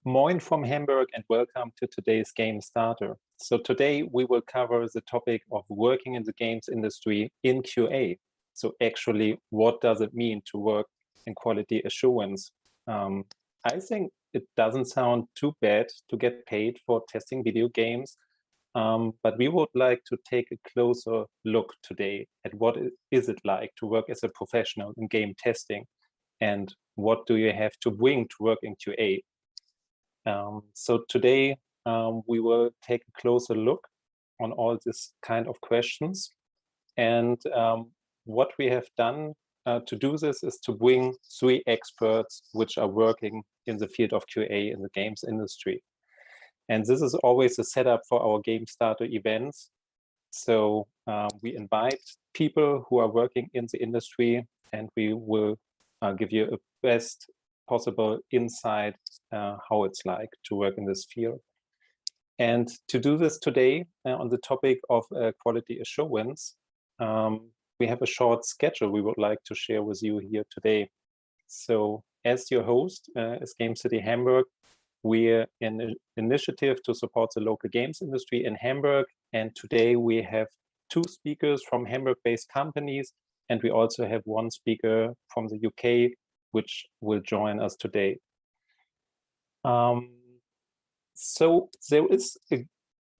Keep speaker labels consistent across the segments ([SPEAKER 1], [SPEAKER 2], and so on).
[SPEAKER 1] Moin from Hamburg and welcome to today's Game Starter. So today we will cover the topic of working in the games industry in QA. So actually, what does it mean to work in quality assurance? I think it doesn't sound too bad to get paid for testing video games, but we would like to take a closer look today at what is it like to work as a professional in game testing and what do you have to bring to work in QA. So today we will take a closer look on all this kind of questions. And what we have done to do this is to bring 3 experts which are working in the field of QA in the games industry. And this is always a setup for our Game Starter events. So we invite people who are working in the industry and we will give you a best possible insight how it's like to work in this field. And to do this today on the topic of quality assurance, we have a short schedule we would like to share with you here today. So as your host, as Gamecity Hamburg, we're in an initiative to support the local games industry in Hamburg. And today we have 2 speakers from Hamburg-based companies, and we also have 1 speaker from the UK, which will join us today. So there is a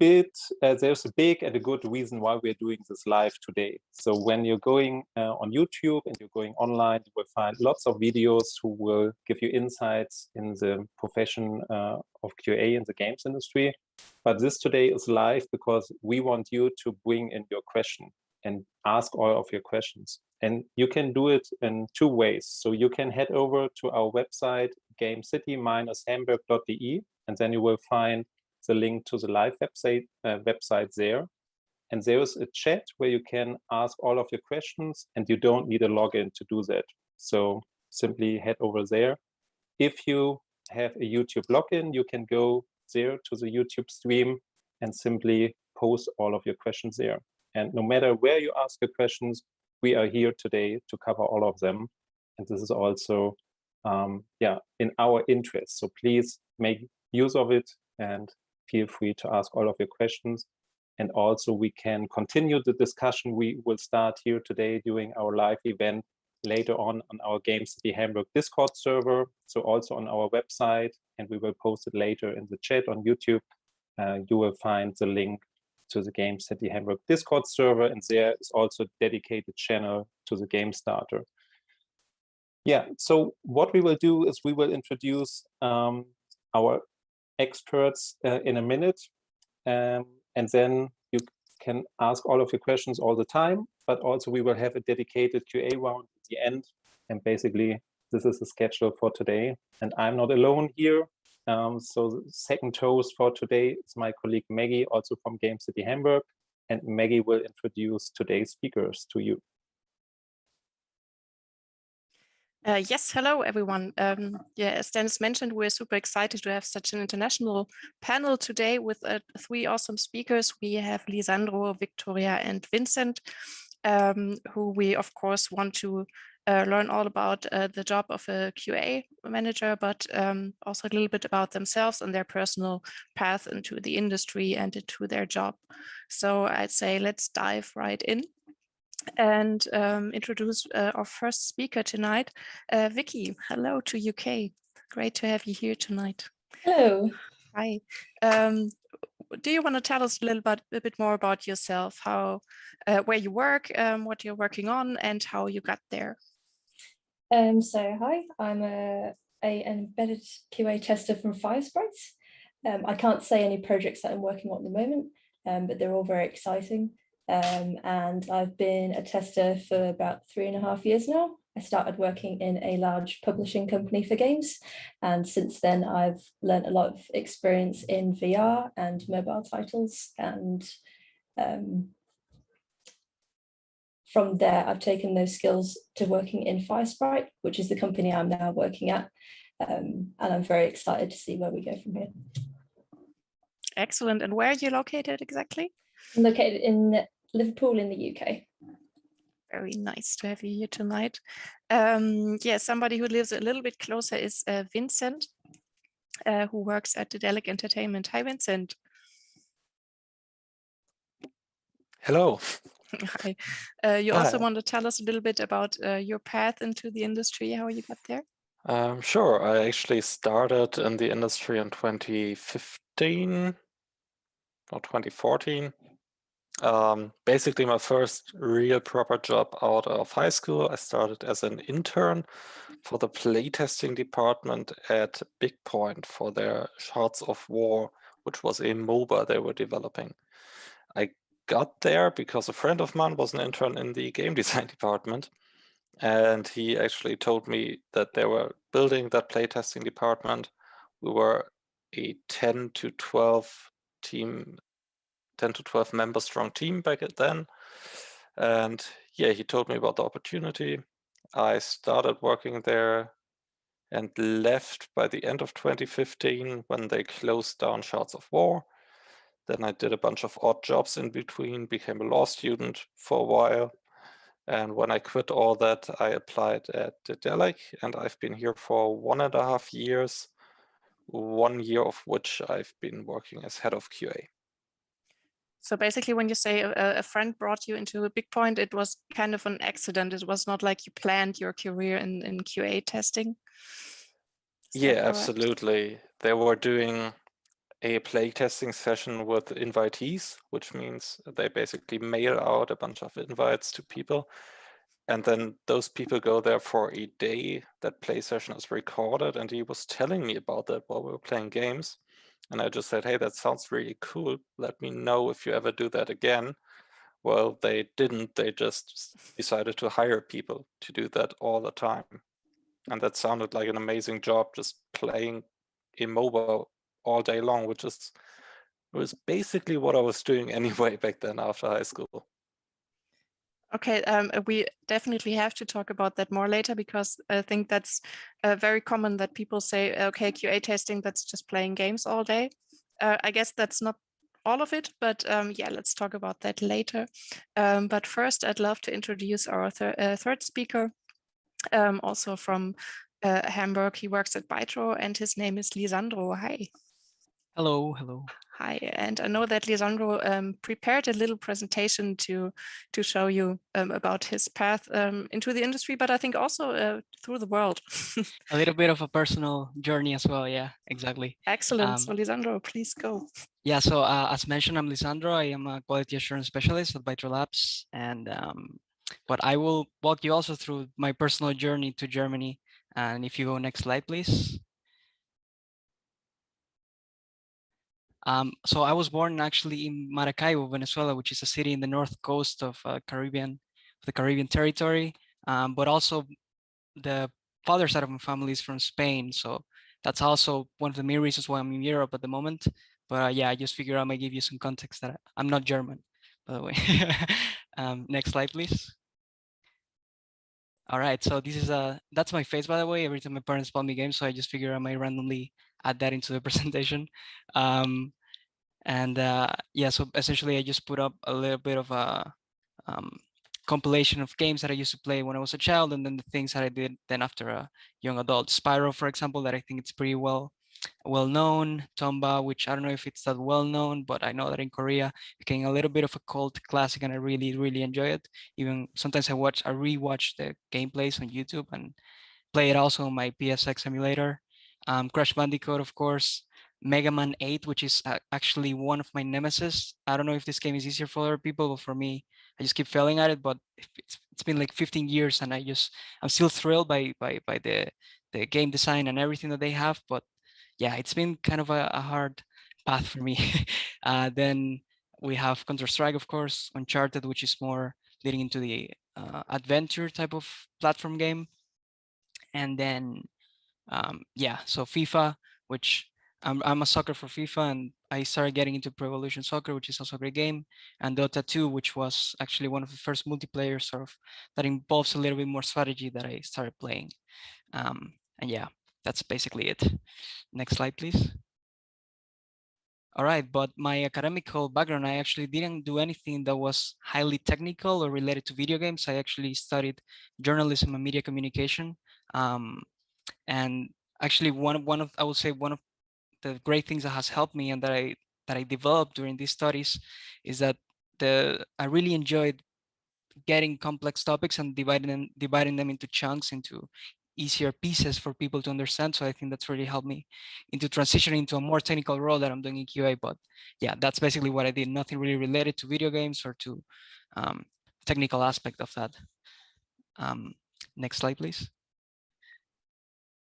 [SPEAKER 1] there's a big and a good reason why we're doing this live today. So when you're going on YouTube and you're going online, you will find lots of videos who will give you insights in the profession of QA in the games industry. But this today is live because we want you to bring in your question and ask all of your questions. And you can do it in 2 ways. So you can head over to our website, gamecity-hamburg.de, and then you will find the link to the live website there. And there's a chat where you can ask all of your questions and you don't need a login to do that. So simply head over there. If you have a YouTube login, you can go there to the YouTube stream and simply post all of your questions there. And no matter where you ask your questions, we are here today to cover all of them. And this is also in our interest. So please make use of it and feel free to ask all of your questions. And also we can continue the discussion we will start here today during our live event later on our Gamecity Hamburg Discord server. So also on our website, and we will post it later in the chat on YouTube. You will find the link to the Gamecity Hamburg Discord server, and there is also a dedicated channel to the Game Starter. Yeah, so what we will do is we will introduce our experts in a minute, and then you can ask all of your questions all the time, but also we will have a dedicated QA round at the end. And basically, this is the schedule for today. And I'm not alone here. So the second host for today is my colleague Maggie, also from Gamecity Hamburg. And Maggie will introduce today's speakers to you.
[SPEAKER 2] Yes, hello everyone. As Dennis mentioned, we're super excited to have such an international panel today with 3 awesome speakers. We have Lizandro, Victoria, and Vincent, who we of course want to learn all about the job of a QA manager, but also a little bit about themselves and their personal path into the industry and into their job. So I'd say let's dive right in and introduce our first speaker tonight, Vicky. Hello to UK. Great to have you here tonight.
[SPEAKER 3] Hello.
[SPEAKER 2] Hi. Do you want to tell us a bit more about yourself, how, where you work, what you're working on, and how you got there?
[SPEAKER 3] So hi, I'm an embedded QA tester from Firesprite. I can't say any projects that I'm working on at the moment, but they're all very exciting. And I've been a tester for about 3.5 years now. I started working in a large publishing company for games, and since then I've learned a lot of experience in VR and mobile titles, and from there I've taken those skills to working in Firesprite, which is the company I'm now working at, and I'm very excited to see where we go from here.
[SPEAKER 2] Excellent. And where are you located exactly?
[SPEAKER 3] I'm located in Liverpool in the UK.
[SPEAKER 2] Very nice to have you here tonight. Yeah, somebody who lives a little bit closer is Vincent, who works at Daedalic Entertainment. Hi, Vincent.
[SPEAKER 4] Hello.
[SPEAKER 2] Hi. You also want to tell us a little bit about your path into the industry, how you got there?
[SPEAKER 4] Sure. I actually started in the industry in 2015 or 2014. Basically, my first real proper job out of high school, I started as an intern for the playtesting department at Big Point for their Shards of War, which was a MOBA they were developing. I got there because a friend of mine was an intern in the game design department, and he actually told me that they were building that playtesting department. We were a 10 to 12 member strong team back then. And yeah, he told me about the opportunity. I started working there and left by the end of 2015 when they closed down Shards of War. Then I did a bunch of odd jobs in between, became a law student for a while. And when I quit all that, I applied at Daedalic, and I've been here for 1.5 years, 1 year of which I've been working as head of QA.
[SPEAKER 2] So basically, when you say a friend brought you into a Big Point, it was kind of an accident. It was not like you planned your career in QA testing.
[SPEAKER 4] Yeah, absolutely. They were doing a playtesting session with invitees, which means they basically mail out a bunch of invites to people. And then those people go there for a day. That play session is recorded, and he was telling me about that while we were playing games. And I just said, hey, that sounds really cool. Let me know if you ever do that again. Well, they didn't. They just decided to hire people to do that all the time. And that sounded like an amazing job, just playing a MOBA all day long, which was basically what I was doing anyway back then after high school.
[SPEAKER 2] Okay, we definitely have to talk about that more later, because I think that's very common that people say, okay, QA testing, that's just playing games all day. I guess that's not all of it, but yeah, let's talk about that later. But first, I'd love to introduce our third speaker, also from Hamburg. He works at Bytro, and his name is Lizandro. Hi.
[SPEAKER 5] Hello, hello.
[SPEAKER 2] Hi, and I know that Lizandro prepared a little presentation to show you about his path into the industry, but I think also through the world.
[SPEAKER 5] A little bit of a personal journey as well. Yeah, exactly.
[SPEAKER 2] Excellent. So Lizandro, please go.
[SPEAKER 5] Yeah, so as mentioned, I'm Lizandro. I am a quality assurance specialist at Bytro Labs, and but I will walk you also through my personal journey to Germany. And if you go next slide, please. So I was born actually in Maracaibo, Venezuela, which is a city in the north coast of the Caribbean territory. But also the father side of my family is from Spain. So that's also one of the main reasons why I'm in Europe at the moment. But yeah, I just figured I might give you some context that I'm not German, by the way. Next slide, please. All right, so this is that's my face, by the way. Every time my parents bought me games, so I just figured I might randomly add that into the presentation. Yeah, so essentially I just put up a little bit of a compilation of games that I used to play when I was a child, and then the things that I did then after a young adult. Spyro, for example, that I think it's pretty well known. Tomba, which I don't know if it's that well known, but I know that in Korea became a little bit of a cult classic, and I really enjoy it. Even sometimes I rewatch the gameplays on YouTube and play it also on my PSX emulator. Crash Bandicoot, of course. Mega Man 8, which is actually one of my nemesis. I don't know if this game is easier for other people, but for me, I just keep failing at it. But it's been like 15 years, and I'm still thrilled by the game design and everything that they have. But yeah, it's been kind of a hard path for me. Then we have Counter-Strike, of course, Uncharted, which is more leading into the adventure type of platform game. And then yeah, so FIFA, which I'm a sucker for FIFA, and I started getting into Pro Evolution Soccer, which is also a great game, and Dota 2, which was actually one of the first multiplayer sort of that involves a little bit more strategy that I started playing. And yeah, that's basically it. Next slide, please. All right, but my academical background, I actually didn't do anything that was highly technical or related to video games. I actually studied journalism and media communication. And actually one of I would say one of the great things that has helped me and that I developed during these studies is that I really enjoyed getting complex topics and dividing them into chunks, into easier pieces for people to understand. So I think that's really helped me into transitioning into a more technical role that I'm doing in QA. But yeah, that's basically what I did. Nothing really related to video games or to technical aspect of that. Next slide, please.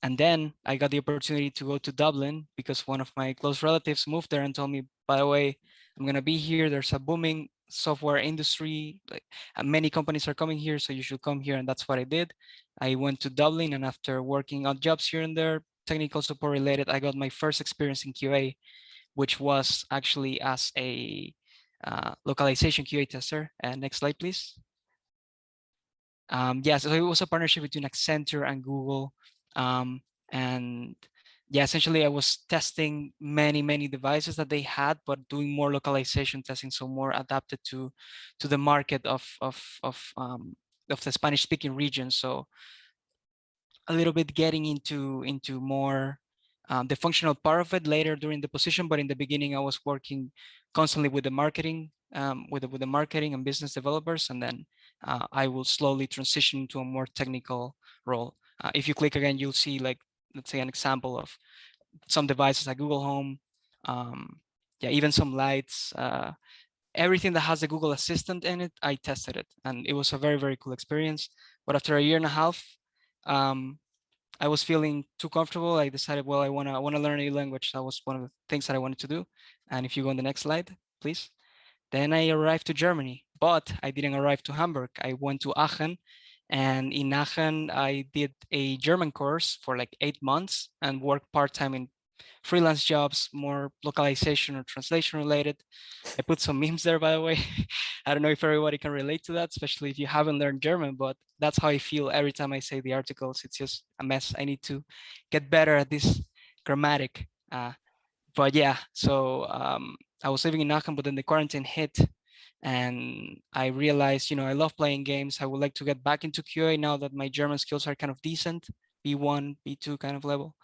[SPEAKER 5] And then I got the opportunity to go to Dublin because one of my close relatives moved there and told me, by the way, I'm gonna be here. There's a booming software industry, like many companies are coming here, so you should come here. And that's what I did. I went to Dublin, and after working on jobs here and there, technical support related, I got my first experience in QA, which was actually as a localization QA tester. And next slide, please. Yeah, so it was a partnership between Accenture and Google. And yeah, essentially I was testing many devices that they had, but doing more localization testing, so more adapted to the market of the Spanish speaking region. So a little bit getting into more the functional part of it later during the position, but in the beginning I was working constantly with the marketing, with the marketing and business developers, and then I will slowly transition to a more technical role. If you click again, you'll see, like, let's say an example of some devices like Google Home, yeah, even some lights, everything that has the Google Assistant in it, I tested it, and it was a very cool experience. But after a year and a half, I was feeling too comfortable. I decided, well, I wanna learn a new language. That was one of the things that I wanted to do. And if you go on the next slide, please. Then I arrived to Germany, but I didn't arrive to Hamburg. I went to Aachen, and in Aachen, I did a German course for like 8 months and worked part-time in freelance jobs, more localization or translation related. I put some memes there, by the way. I don't know if everybody can relate to that, especially if you haven't learned German, but that's how I feel every time I say the articles. It's just a mess. I need to get better at this grammatic. But yeah, so I was living in Aachen, but then the quarantine hit, and I realized, I love playing games. I would like to get back into QA now that my German skills are kind of decent, B1, B2 kind of level.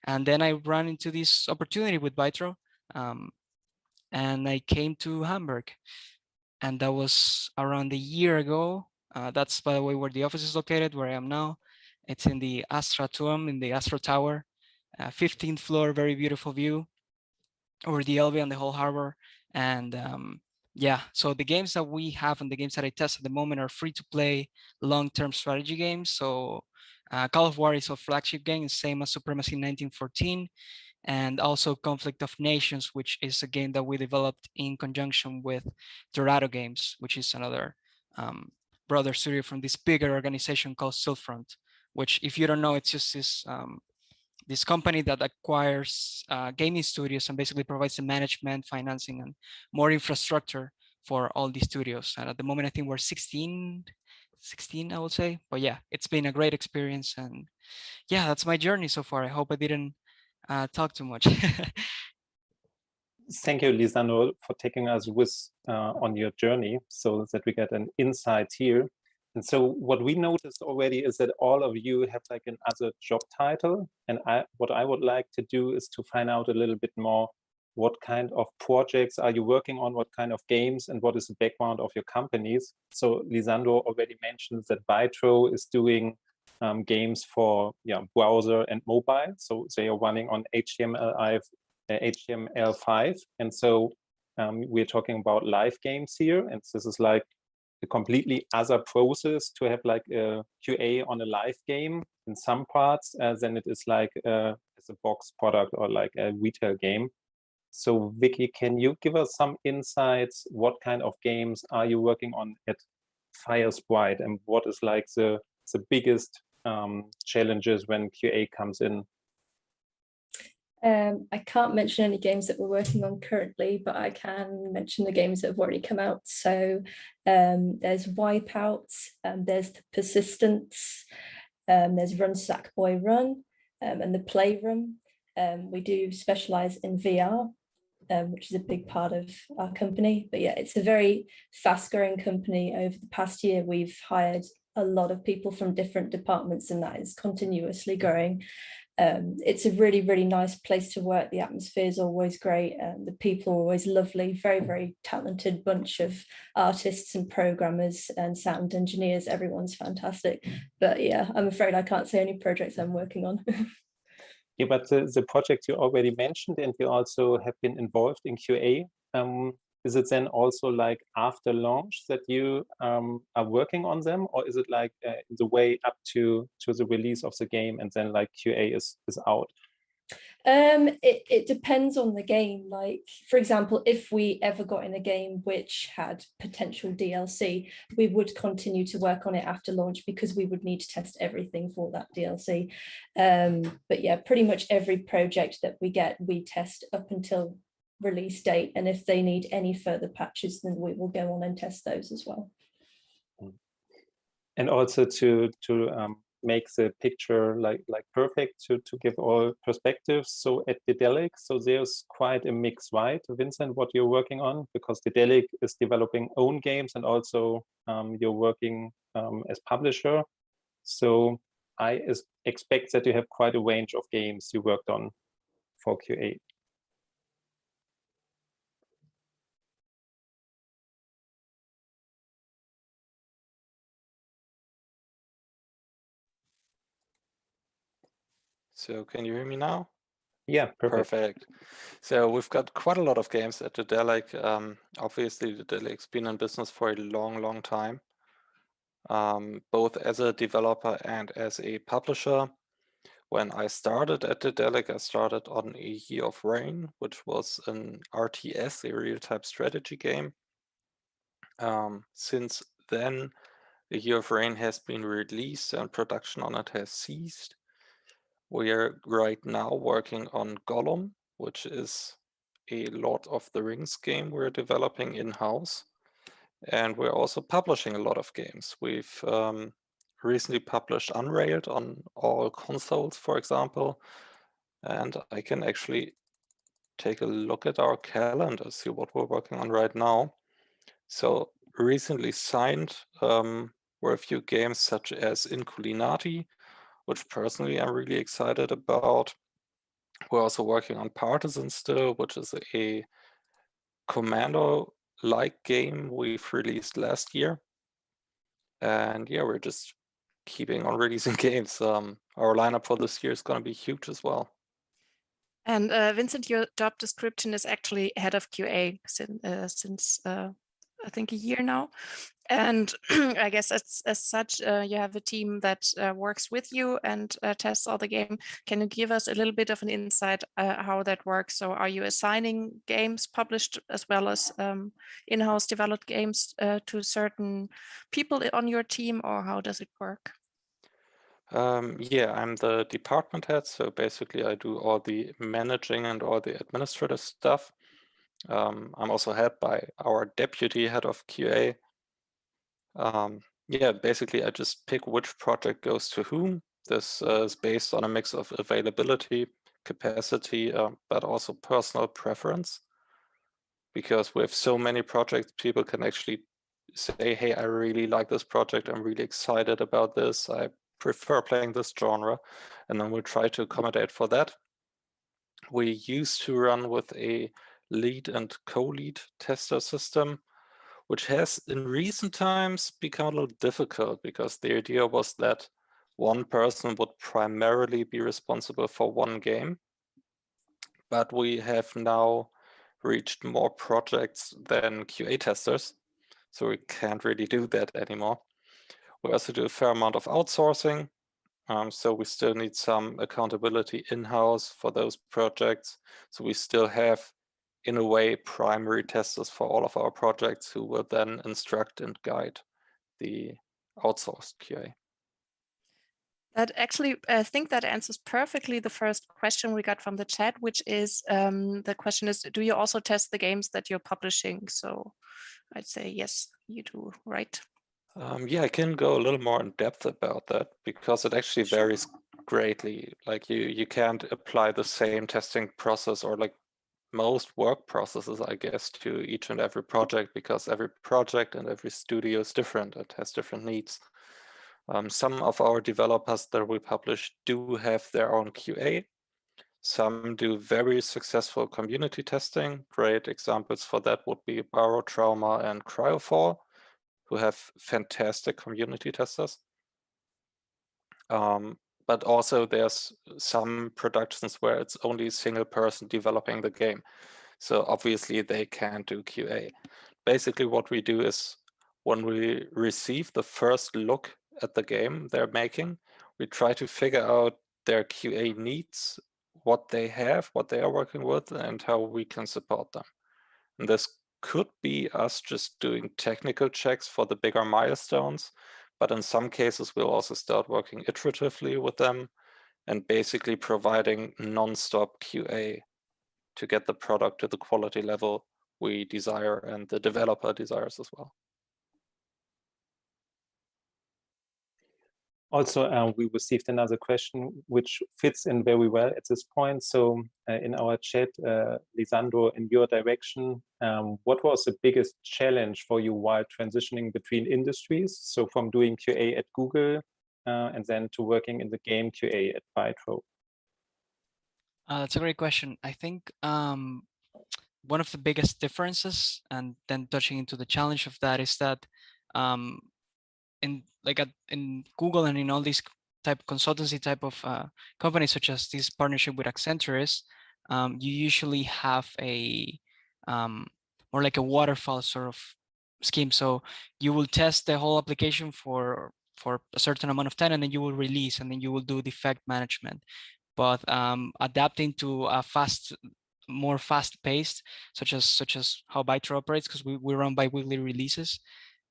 [SPEAKER 5] And then I ran into this opportunity with Bytro, and I came to Hamburg, and that was around a year ago. That's, by the way, where the office is located, where I am now. It's in the Astra Turm, in the Astra Tower, 15th floor, very beautiful view over the Elbe and the whole harbor. And yeah, so the games that we have and the games that I test at the moment are free to play long-term strategy games. So Call of War is a flagship game, same as Supremacy 1914. And also Conflict of Nations, which is a game that we developed in conjunction with Dorado Games, which is another brother studio from this bigger organization called Silfront, which, if you don't know, it's just this company that acquires gaming studios and basically provides the management, financing, and more infrastructure for all these studios. And at the moment, I think we're 16, I would say. But yeah, it's been a great experience. And yeah, that's my journey so far. I hope I didn't talk too much.
[SPEAKER 1] Thank you, Lizandro, for taking us with on your journey so that we get an insight here. And so what we noticed already is that all of you have like another job title. And what I would like to do is to find out a little bit more, what kind of projects are you working on, what kind of games, and what is the background of your companies. So Lizandro already mentioned that Bytro is doing games for browser and mobile. So they are running on HTML5. And so we're talking about live games here. And this is like a completely other process to have like a QA on a live game in some parts than it is like as a box product or like a retail game. So Vicky, can you give us some insights? What kind of games are you working on at Firesprite, and what is like the biggest challenges when QA comes in?
[SPEAKER 3] I can't mention any games that we're working on currently, but I can mention the games that have already come out. So there's Wipeout, there's the Persistence, there's Run Sackboy Run, and the Playroom. We do specialize in VR. which is a big part of our company. But yeah, it's a very fast growing company. Over the past year, we've hired a lot of people from different departments, and that is continuously growing. It's a really, really nice place to work. The atmosphere is always great. The people are always lovely, very, very talented bunch of artists and programmers and sound engineers. Everyone's fantastic. But yeah, I'm afraid I can't say any projects I'm working on.
[SPEAKER 1] Yeah, but the project you already mentioned, and you also have been involved in QA. Is it then also like after launch that you are working on them, or is it like the way up to the release of the game and then like QA is out?
[SPEAKER 3] It depends on the game. Like, for example, if we ever got in a game which had potential DLC, we would continue to work on it after launch because we would need to test everything for that DLC. But yeah, pretty much every project that we get, we test up until release date, and if they need any further patches, then we will go on and test those as well.
[SPEAKER 1] And also to make the picture like perfect, to give all perspectives. So at Daedalic, so there's quite a mix, right, Vincent, what you're working on? Because Daedalic is developing own games, and also you're working as publisher. So I expect that you have quite a range of games you worked on for QA.
[SPEAKER 4] So can you hear me now?
[SPEAKER 1] Yeah, perfect.
[SPEAKER 4] So we've got quite a lot of games at Daedalic. Obviously, Daedalic's been in business for a long, long time, both as a developer and as a publisher. When I started at Daedalic, I started on A Year of Rain, which was an RTS, a real-time strategy game. Since then, A Year of Rain has been released and production on it has ceased. We are right now working on Gollum, which is a Lord of the Rings game we're developing in-house. And we're also publishing a lot of games. We've recently published Unrailed on all consoles, for example. And I can actually take a look at our calendar, see what we're working on right now. So recently signed were a few games such as Inculinati, which personally I'm really excited about. We're also working on Partisan still, which is a Commando-like game we've released last year. And yeah, we're just keeping on releasing games. Our lineup for this year is going to be huge as well.
[SPEAKER 2] And Vincent, your job description is actually head of QA since I think a year now. And I guess as such, you have a team that works with you and tests all the game. Can you give us a little bit of an insight how that works? So are you assigning games published as well as in-house developed games to certain people on your team, or how does it work?
[SPEAKER 4] Yeah, I'm the department head. So basically I do all the managing and all the administrative stuff. I'm also head by our deputy head of QA. Yeah, basically I just pick which project goes to whom. This is based on a mix of availability, capacity, but also personal preference. Because we have so many projects, people can actually say, hey, I really like this project. I'm really excited about this. I prefer playing this genre. And then we'll try to accommodate for that. We used to run with a lead and co-lead tester system, which has in recent times become a little difficult because the idea was that one person would primarily be responsible for one game. But we have now reached more projects than QA testers, so we can't really do that anymore. We also do a fair amount of outsourcing, so we still need some accountability in-house for those projects. So we still have, in a way, primary testers for all of our projects who will then instruct and guide the outsourced QA.
[SPEAKER 2] That actually, I think that answers perfectly the first question we got from the chat, which is the question is, do you also test the games that you're publishing? So I'd say yes, you do, right?
[SPEAKER 4] Yeah, I can go a little more in depth about that because it actually varies greatly. Like you can't apply the same testing process or like most work processes, I guess, to each and every project, because every project and every studio is different. It has different needs. Some of our developers that we publish do have their own QA. Some do very successful community testing. Great examples for that would be Barotrauma and Cryofall, who have fantastic community testers. But also there's some productions where it's only a single person developing the game. So obviously they can't do QA. Basically what we do is when we receive the first look at the game they're making, we try to figure out their QA needs, what they have, what they are working with, and how we can support them. And this could be us just doing technical checks for the bigger milestones, but in some cases we'll also start working iteratively with them and basically providing non-stop QA to get the product to the quality level we desire and the developer desires as well.
[SPEAKER 1] Also, we received another question which fits in very well at this point. So in our chat, Lizandro, in your direction, what was the biggest challenge for you while transitioning between industries? So from doing QA at Google and then to working in the game QA at Bytro?
[SPEAKER 5] That's a great question. I think one of the biggest differences, and then touching into the challenge of that, is that in Google and in all these type of consultancy type of companies, such as this partnership with Accenture is, you usually have a more like a waterfall sort of scheme. So you will test the whole application for a certain amount of time, and then you will release, and then you will do defect management. But adapting to a more fast-paced, such as how Bytro operates, because we run bi-weekly releases,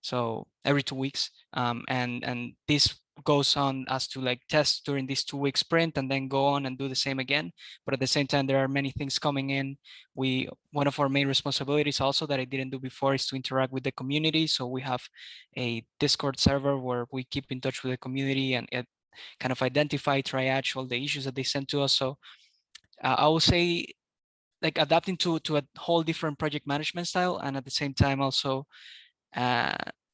[SPEAKER 5] so every 2 weeks, and this goes on as to like test during this 2-week sprint and then go on and do the same again. But at the same time, there are many things coming in. One of our main responsibilities also that I didn't do before is to interact with the community. So we have a Discord server where we keep in touch with the community and kind of identify, triage all the issues that they send to us. So I will say like adapting to a whole different project management style, and at the same time also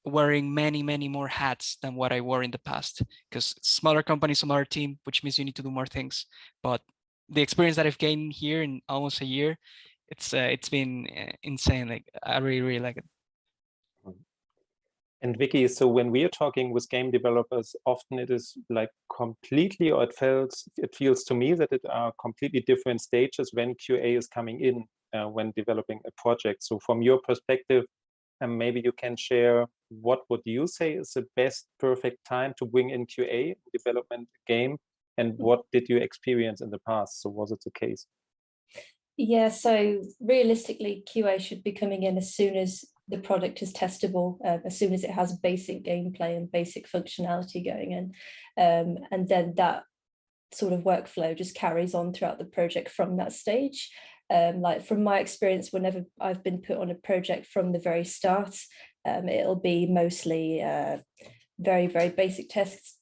[SPEAKER 5] wearing many more hats than what I wore in the past, because smaller company, smaller team, which means you need to do more things. But the experience that I've gained here in almost a year, it's been insane. Like I really like it.
[SPEAKER 1] And Vicky, so when we are talking with game developers, often it is like completely, or it feels to me that it are completely different stages when QA is coming in when developing a project. So from your perspective, maybe you can share what would you say is the best perfect time to bring in QA development game, and what did you experience in the past? So was it the case?
[SPEAKER 3] Yeah, so realistically, QA should be coming in as soon as the product is testable, as soon as it has basic gameplay and basic functionality going in. And then that sort of workflow just carries on throughout the project from that stage. Like from my experience, whenever I've been put on a project from the very start, it'll be mostly very basic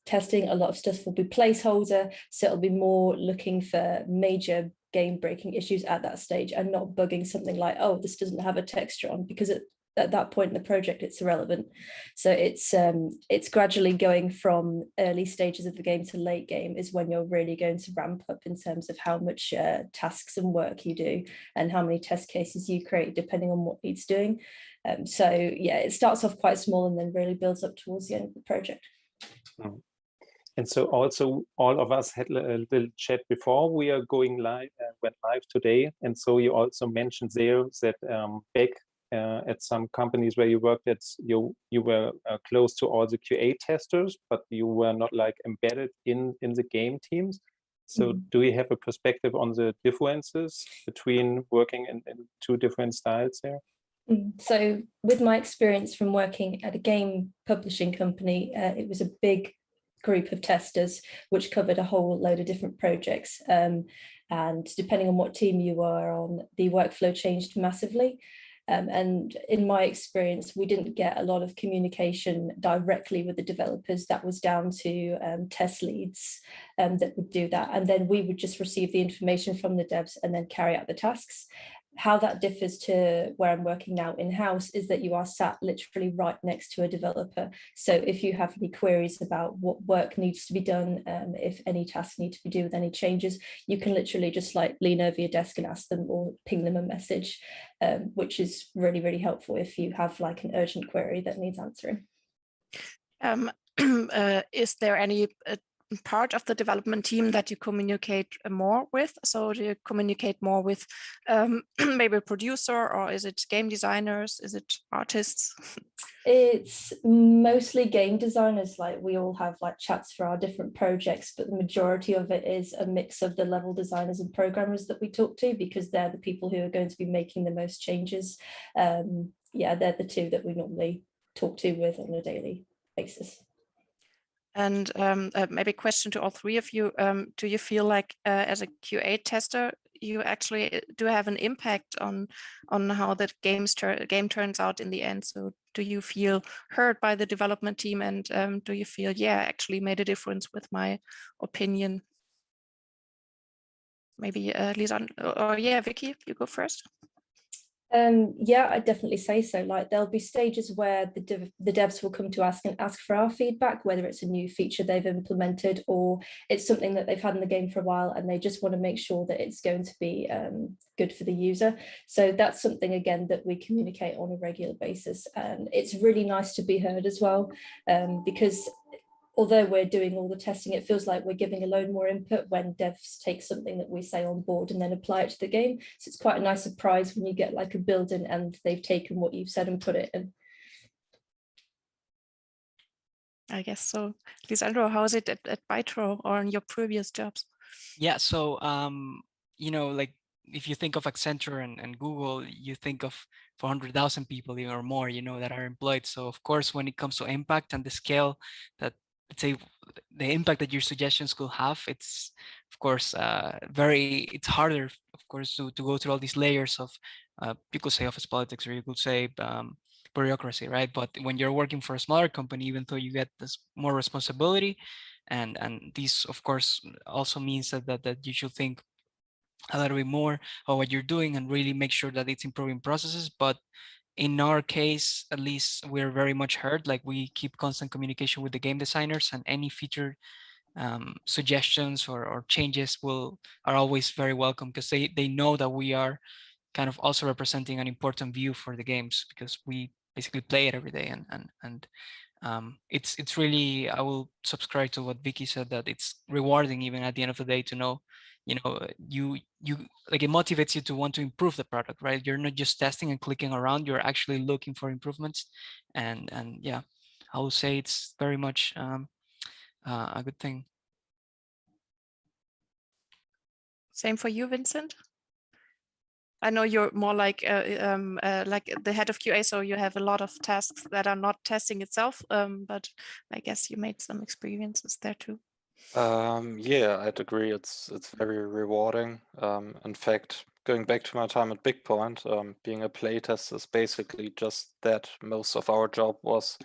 [SPEAKER 3] testing. A lot of stuff will be placeholder, so it'll be more looking for major game-breaking issues at that stage and not bugging something like, oh, this doesn't have a texture on, because at that point in the project it's irrelevant. So it's gradually going from early stages of the game to late game is when you're really going to ramp up in terms of how much tasks and work you do and how many test cases you create depending on what it's doing. So yeah, it starts off quite small and then really builds up towards the end of the project.
[SPEAKER 1] And so also all of us had a little chat before we are going live, went live today. And so you also mentioned there that back at some companies where you worked at, you were close to all the QA testers, but you were not like embedded in the game teams. So do you have a perspective on the differences between working in two different styles there?
[SPEAKER 3] So with my experience from working at a game publishing company, it was a big group of testers which covered a whole load of different projects, and depending on what team you were on, the workflow changed massively. And in my experience, we didn't get a lot of communication directly with the developers. That was down to test leads that would do that, and then we would just receive the information from the devs and then carry out the tasks. how that differs to where I'm working now in-house is that you are sat literally right next to a developer. So if you have any queries about what work needs to be done, if any tasks need to be done with any changes, you can literally just like lean over your desk and ask them or ping them a message, which is really, really helpful if you have like an urgent query that needs answering.
[SPEAKER 2] Is there any part of the development team that you communicate more with? So do you communicate more with maybe a producer, or is it game designers? Is it artists?
[SPEAKER 3] It's mostly game designers. Like we all have like chats for our different projects, but the majority of it is a mix of the level designers and programmers that we talk to, because they're the people who are going to be making the most changes. Yeah, they're the two that we normally talk to with on a daily basis.
[SPEAKER 2] And maybe a question to all three of you. Do you feel like as a QA tester, you actually do have an impact on how the game turns out in the end? So do you feel heard by the development team, and do you feel, yeah, actually made a difference with my opinion? Maybe Lisa, or yeah, Vicky, you go first.
[SPEAKER 3] Yeah, I'd definitely say so. Like there'll be stages where the devs will come to us and ask for our feedback, whether it's a new feature they've implemented or it's something that they've had in the game for a while and they just want to make sure that it's going to be good for the user. So that's something, again, that we communicate on a regular basis. And it's really nice to be heard as well, because although we're doing all the testing, it feels like we're giving a load more input when devs take something that we say on board and then apply it to the game. So it's quite a nice surprise when you get like a build in and they've taken what you've said and put it in.
[SPEAKER 2] I guess so. Lizandro, how is it at Bytro or in your previous jobs?
[SPEAKER 5] Yeah, so you know, like if you think of Accenture and Google, you think of 400,000 people even or more, you know, that are employed. So of course, when it comes to impact and the scale that, let's say, the impact that your suggestions could have, it's of course it's harder, of course, to go through all these layers of you could say office politics, or you could say bureaucracy, right? But when you're working for a smaller company, even though you get this more responsibility, and this of course also means that you should think a little bit more of what you're doing and really make sure that it's improving processes. But in our case, at least, we're very much heard. Like we keep constant communication with the game designers, and any feature suggestions or changes are always very welcome, because they know that we are kind of also representing an important view for the games, because we basically play it every day. And it's really, I will subscribe to what Vicky said, that it's rewarding even at the end of the day to know, you know, you like, it motivates you to want to improve the product, right? You're not just testing and clicking around, you're actually looking for improvements. And yeah, I will say it's very much a good thing.
[SPEAKER 2] Same for you, Vincent? I know you're more like the head of QA, so you have a lot of tasks that are not testing itself, but I guess you made some experiences there too.
[SPEAKER 4] Yeah, I'd agree. It's very rewarding. In fact, going back to my time at BigPoint, being a playtester is basically just that. Most of our job was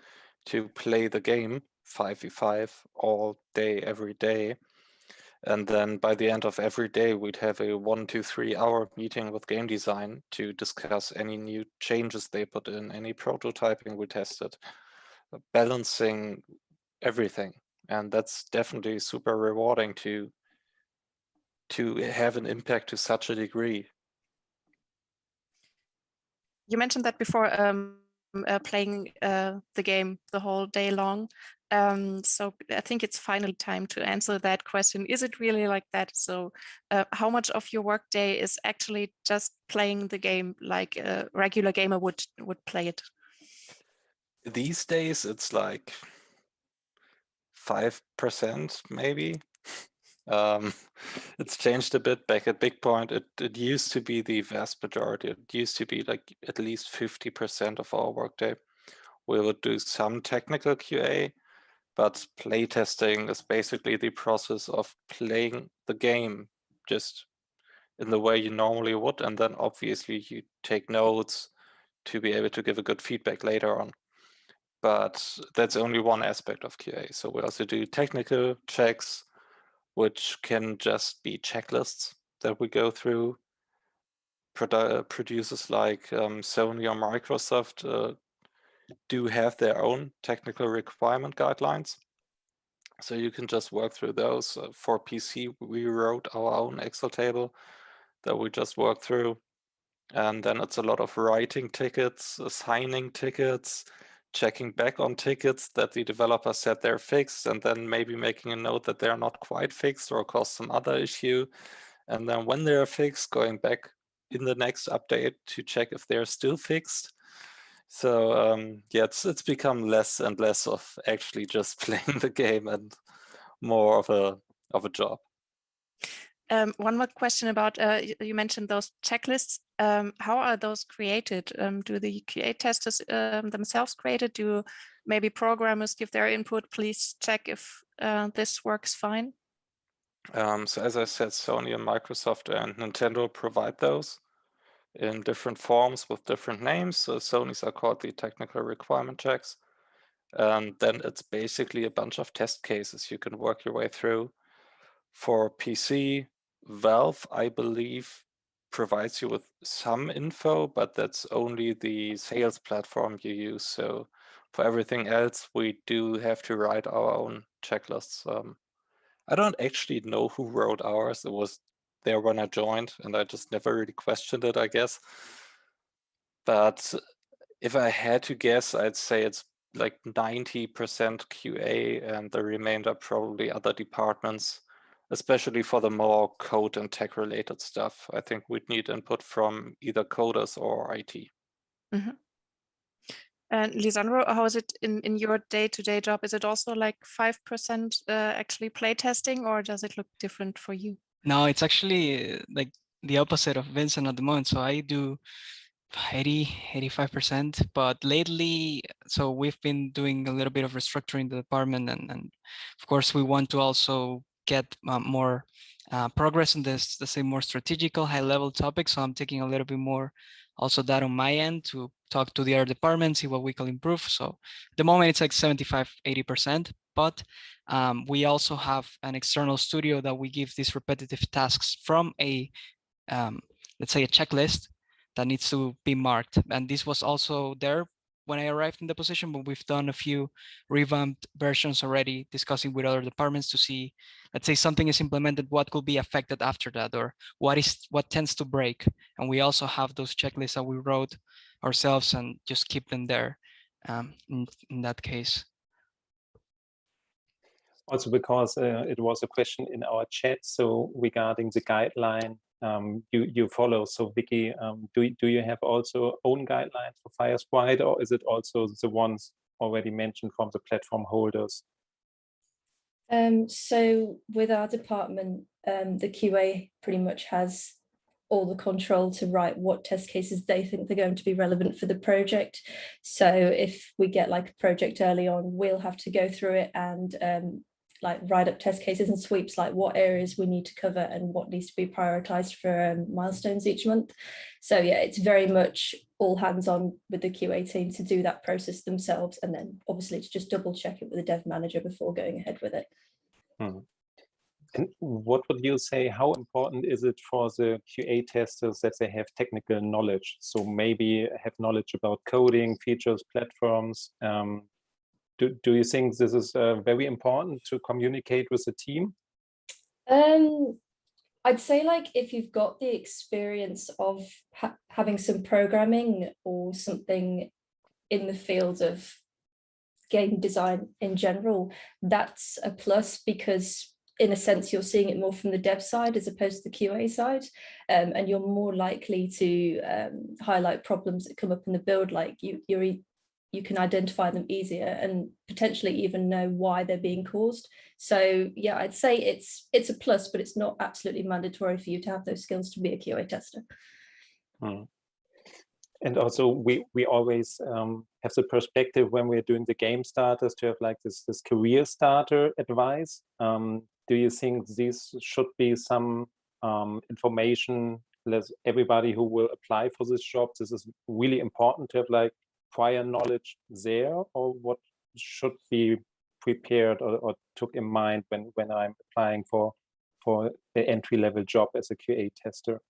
[SPEAKER 4] to play the game 5v5 all day, every day. And then by the end of every day, we'd have a 1 to 3 hour meeting with game design to discuss any new changes they put in, any prototyping we tested, balancing everything. And that's definitely super rewarding to have an impact to such a degree.
[SPEAKER 2] You mentioned that before, playing the game the whole day long. So I think it's finally time to answer that question. Is it really like that? So how much of your workday is actually just playing the game like a regular gamer would play it?
[SPEAKER 4] These days, it's like 5% maybe. It's changed a bit. Back at BigPoint, it used to be the vast majority. It used to be like at least 50% of our workday. We would do some technical QA, but playtesting is basically the process of playing the game just in the way you normally would, and then obviously you take notes to be able to give a good feedback later on. But that's only one aspect of QA. So we also do technical checks, which can just be checklists that we go through, producers like Sony or Microsoft do have their own technical requirement guidelines. So you can just work through those. For PC, we wrote our own Excel table that we just worked through. And then it's a lot of writing tickets, assigning tickets, checking back on tickets that the developer said they're fixed, and then maybe making a note that they're not quite fixed or cause some other issue. And then when they're fixed, going back in the next update to check if they're still fixed. So yeah, it's become less and less of actually just playing the game and more of a job.
[SPEAKER 2] One more question about, you mentioned those checklists. How are those created? Do the QA testers themselves create it? Do maybe programmers give their input? Please check if this works fine.
[SPEAKER 4] So as I said, Sony and Microsoft and Nintendo provide those in different forms with different names. So Sony's are called the technical requirement checks. And then it's basically a bunch of test cases you can work your way through. For PC, Valve, I believe, provides you with some info, but that's only the sales platform you use. So for everything else, we do have to write our own checklists. I don't actually know who wrote ours. It was there when I joined, and I just never really questioned it, I guess. But if I had to guess, I'd say it's like 90% QA and the remainder probably other departments, especially for the more code and tech related stuff. I think we'd need input from either coders or IT.
[SPEAKER 2] Mm-hmm. And Lizandro, how is it in your day-to-day job? Is it also like 5% actually playtesting, or does it look different for you?
[SPEAKER 5] No, it's actually like the opposite of Vincent at the moment. So I do 85%, but lately, so we've been doing a little bit of restructuring the department, and of course we want to also get more progress in this, let's say, more strategical, high-level topics. So I'm taking a little bit more also that on my end to talk to the other departments, see what we can improve. So at the moment it's like 75-80%, but we also have an external studio that we give these repetitive tasks from a let's say a checklist that needs to be marked. And this was also there when I arrived in the position, but we've done a few revamped versions already, discussing with other departments to see, let's say something is implemented, what could be affected after that, or what tends to break. And we also have those checklists that we wrote ourselves and just keep them there in that case.
[SPEAKER 1] Also because it was a question in our chat, so regarding the guideline you follow. So Vicky, do you have also own guidelines for Firesprite, or is it also the ones already mentioned from the platform holders?
[SPEAKER 3] So with our department, the QA pretty much has all the control to write what test cases they think they're going to be relevant for the project. So if we get like a project early on, we'll have to go through it and like write up test cases and sweeps, like what areas we need to cover and what needs to be prioritized for milestones each month. So yeah, it's very much all hands on with the QA team to do that process themselves, and then obviously to just double check it with the dev manager before going ahead with it.
[SPEAKER 1] Hmm. And what would you say, how important is it for the QA testers that they have technical knowledge? So maybe have knowledge about coding, features, platforms. Do you think this is very important to communicate with the team?
[SPEAKER 3] I'd say like if you've got the experience of having some programming or something in the field of game design in general, that's a plus, because in a sense you're seeing it more from the dev side as opposed to the QA side, and you're more likely to highlight problems that come up in the build, like you can identify them easier and potentially even know why they're being caused. So yeah, I'd say it's a plus, but it's not absolutely mandatory for you to have those skills to be a QA tester.
[SPEAKER 1] Hmm. And also we always have the perspective when we're doing the game starters to have like this career starter advice. Do you think this should be some information that everybody who will apply for this job, this is really important to have like prior knowledge there, or what should be prepared or took in mind when I'm applying for the entry-level job as a QA tester?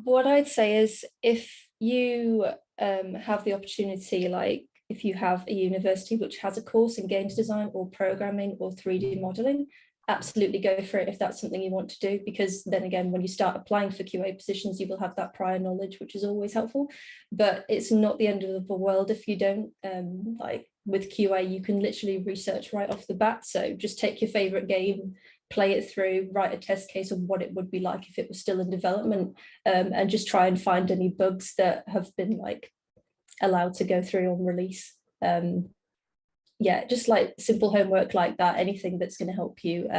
[SPEAKER 3] What I'd say is if you have the opportunity, like if you have a university which has a course in games design or programming or 3D modeling, absolutely go for it if that's something you want to do, because then again, when you start applying for QA positions, you will have that prior knowledge, which is always helpful. But it's not the end of the world if you don't. Like with QA, you can literally research right off the bat. So just take your favorite game, play it through, write a test case of what it would be like if it was still in development, and just try and find any bugs that have been like allowed to go through on release. Yeah, just like simple homework like that, anything that's going to help you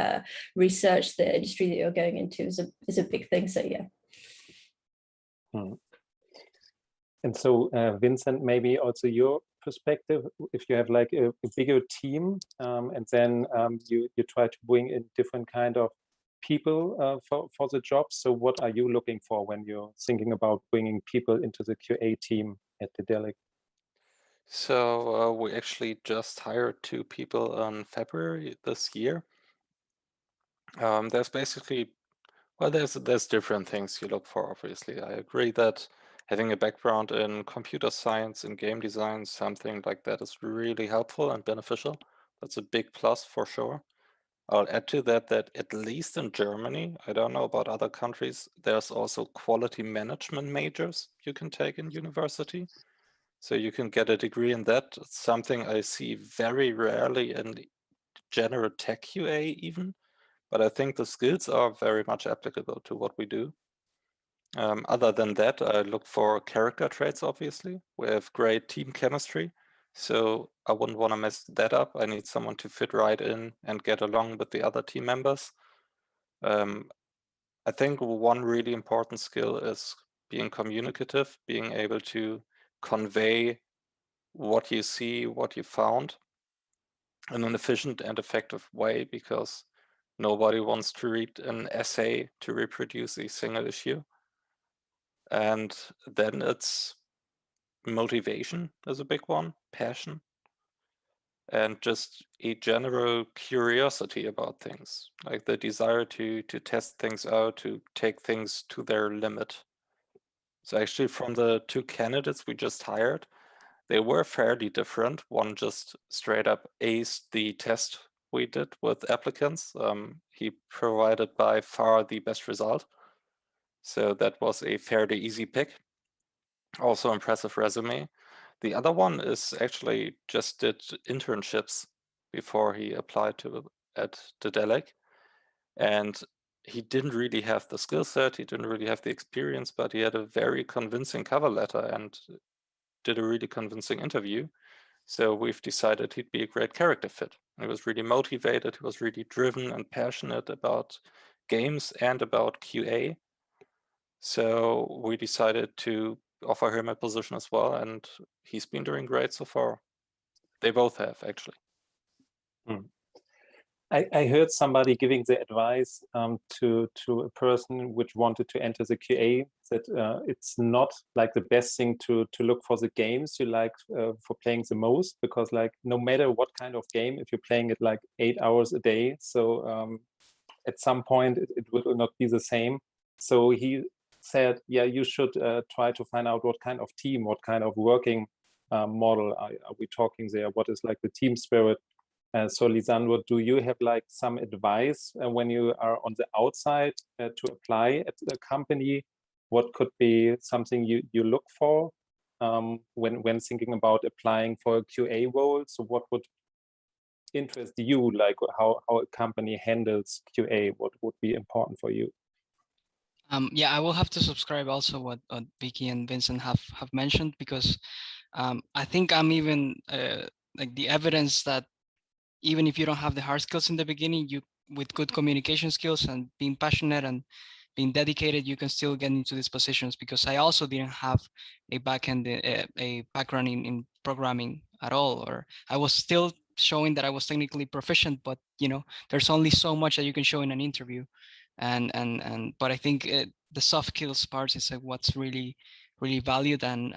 [SPEAKER 3] research the industry that you're going into is a big thing. So yeah.
[SPEAKER 1] And so Vincent, maybe also your perspective, if you have like a bigger team and then you try to bring in different kind of people for the job. So what are you looking for when you're thinking about bringing people into the QA team at Daedalic?
[SPEAKER 4] So we actually just hired 2 people in February this year. There's basically, well, there's different things you look for, obviously. I agree that having a background in computer science and game design, something like that is really helpful and beneficial. That's a big plus for sure. I'll add to that that at least in Germany, I don't know about other countries, there's also quality management majors you can take in university. So you can get a degree in that. It's something I see very rarely in general tech QA even, but I think the skills are very much applicable to what we do. Other than that, I look for character traits, obviously. We have great team chemistry, so I wouldn't want to mess that up. I need someone to fit right in and get along with the other team members. I think one really important skill is being communicative, being able to convey what you see, what you found in an efficient and effective way, because nobody wants to read an essay to reproduce a single issue. And then it's motivation is a big one, passion, and just a general curiosity about things, like the desire to test things out, to take things to their limit. So actually from the 2 candidates we just hired, they were fairly different. One just straight up aced the test we did with applicants. He provided by far the best result. So that was a fairly easy pick. Also impressive resume. The other one is actually just did internships before he applied at Daedalic. And he didn't really have the skill set, he didn't really have the experience, but he had a very convincing cover letter and did a really convincing interview. So we've decided he'd be a great character fit. He was really motivated, he was really driven and passionate about games and about QA. So we decided to offer him a position as well, and he's been doing great so far. They both have, actually.
[SPEAKER 1] I heard somebody giving the advice to a person which wanted to enter the QA that it's not like the best thing to look for the games you like for playing the most, because like no matter what kind of game, if you're playing it like 8 hours a day, so at some point it will not be the same. So he said, yeah, you should try to find out what kind of team, what kind of working model are we talking there, what is like the team spirit. So Lizandro, do you have like some advice when you are on the outside to apply at the company? What could be something you look for when thinking about applying for a QA role? So what would interest you, like how a company handles QA? What would be important for you?
[SPEAKER 5] Yeah, I will have to subscribe also what Vicky and Vincent have mentioned, because I think I'm even like the evidence that even if you don't have the hard skills in the beginning, you with good communication skills and being passionate and being dedicated, you can still get into these positions. Because I also didn't have a background in programming at all, or I was still showing that I was technically proficient, but you know, there's only so much that you can show in an interview, but I think the soft skills part is like what's really valued. And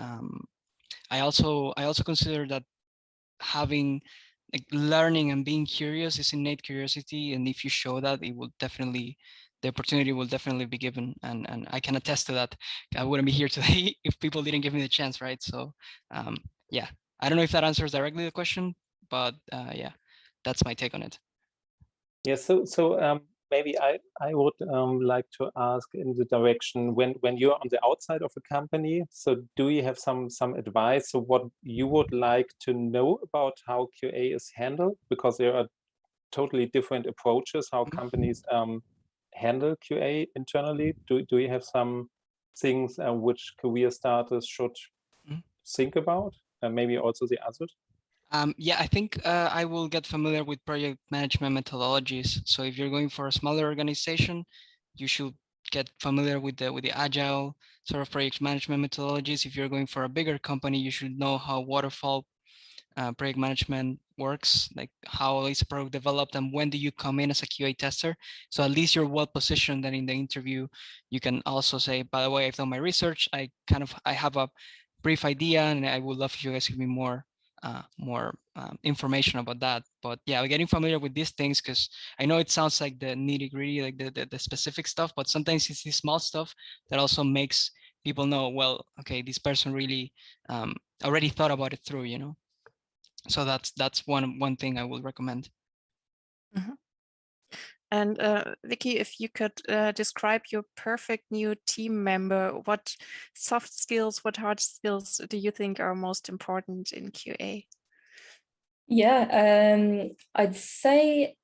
[SPEAKER 5] I also consider that having like learning and being curious is innate curiosity, and if you show that, it will definitely, the opportunity will definitely be given, and I can attest to that. I wouldn't be here today if people didn't give me the chance, right? So yeah, I don't know if that answers directly the question, but yeah, that's my take on it.
[SPEAKER 1] Yeah, so maybe I would like to ask in the direction when you're on the outside of a company. So do you have some advice? So what you would like to know about how QA is handled? Because there are totally different approaches how companies handle QA internally. Do you have some things which career starters should think about? Maybe also the others?
[SPEAKER 5] Yeah, I think I will get familiar with project management methodologies. So if you're going for a smaller organization, you should get familiar with the agile sort of project management methodologies. If you're going for a bigger company, you should know how waterfall project management works, like how is a product developed and when do you come in as a QA tester. So at least you're well positioned that in the interview, you can also say, by the way, I've done my research. I have a brief idea and I would love if you guys give me more information about that. But yeah, getting familiar with these things, because I know it sounds like the nitty gritty, like the specific stuff, but sometimes it's the small stuff that also makes people know, well, okay, this person really already thought about it through, you know. So that's one thing I would recommend.
[SPEAKER 2] And Vicky, if you could describe your perfect new team member, what soft skills, what hard skills do you think are most important in QA?
[SPEAKER 3] Yeah, I'd say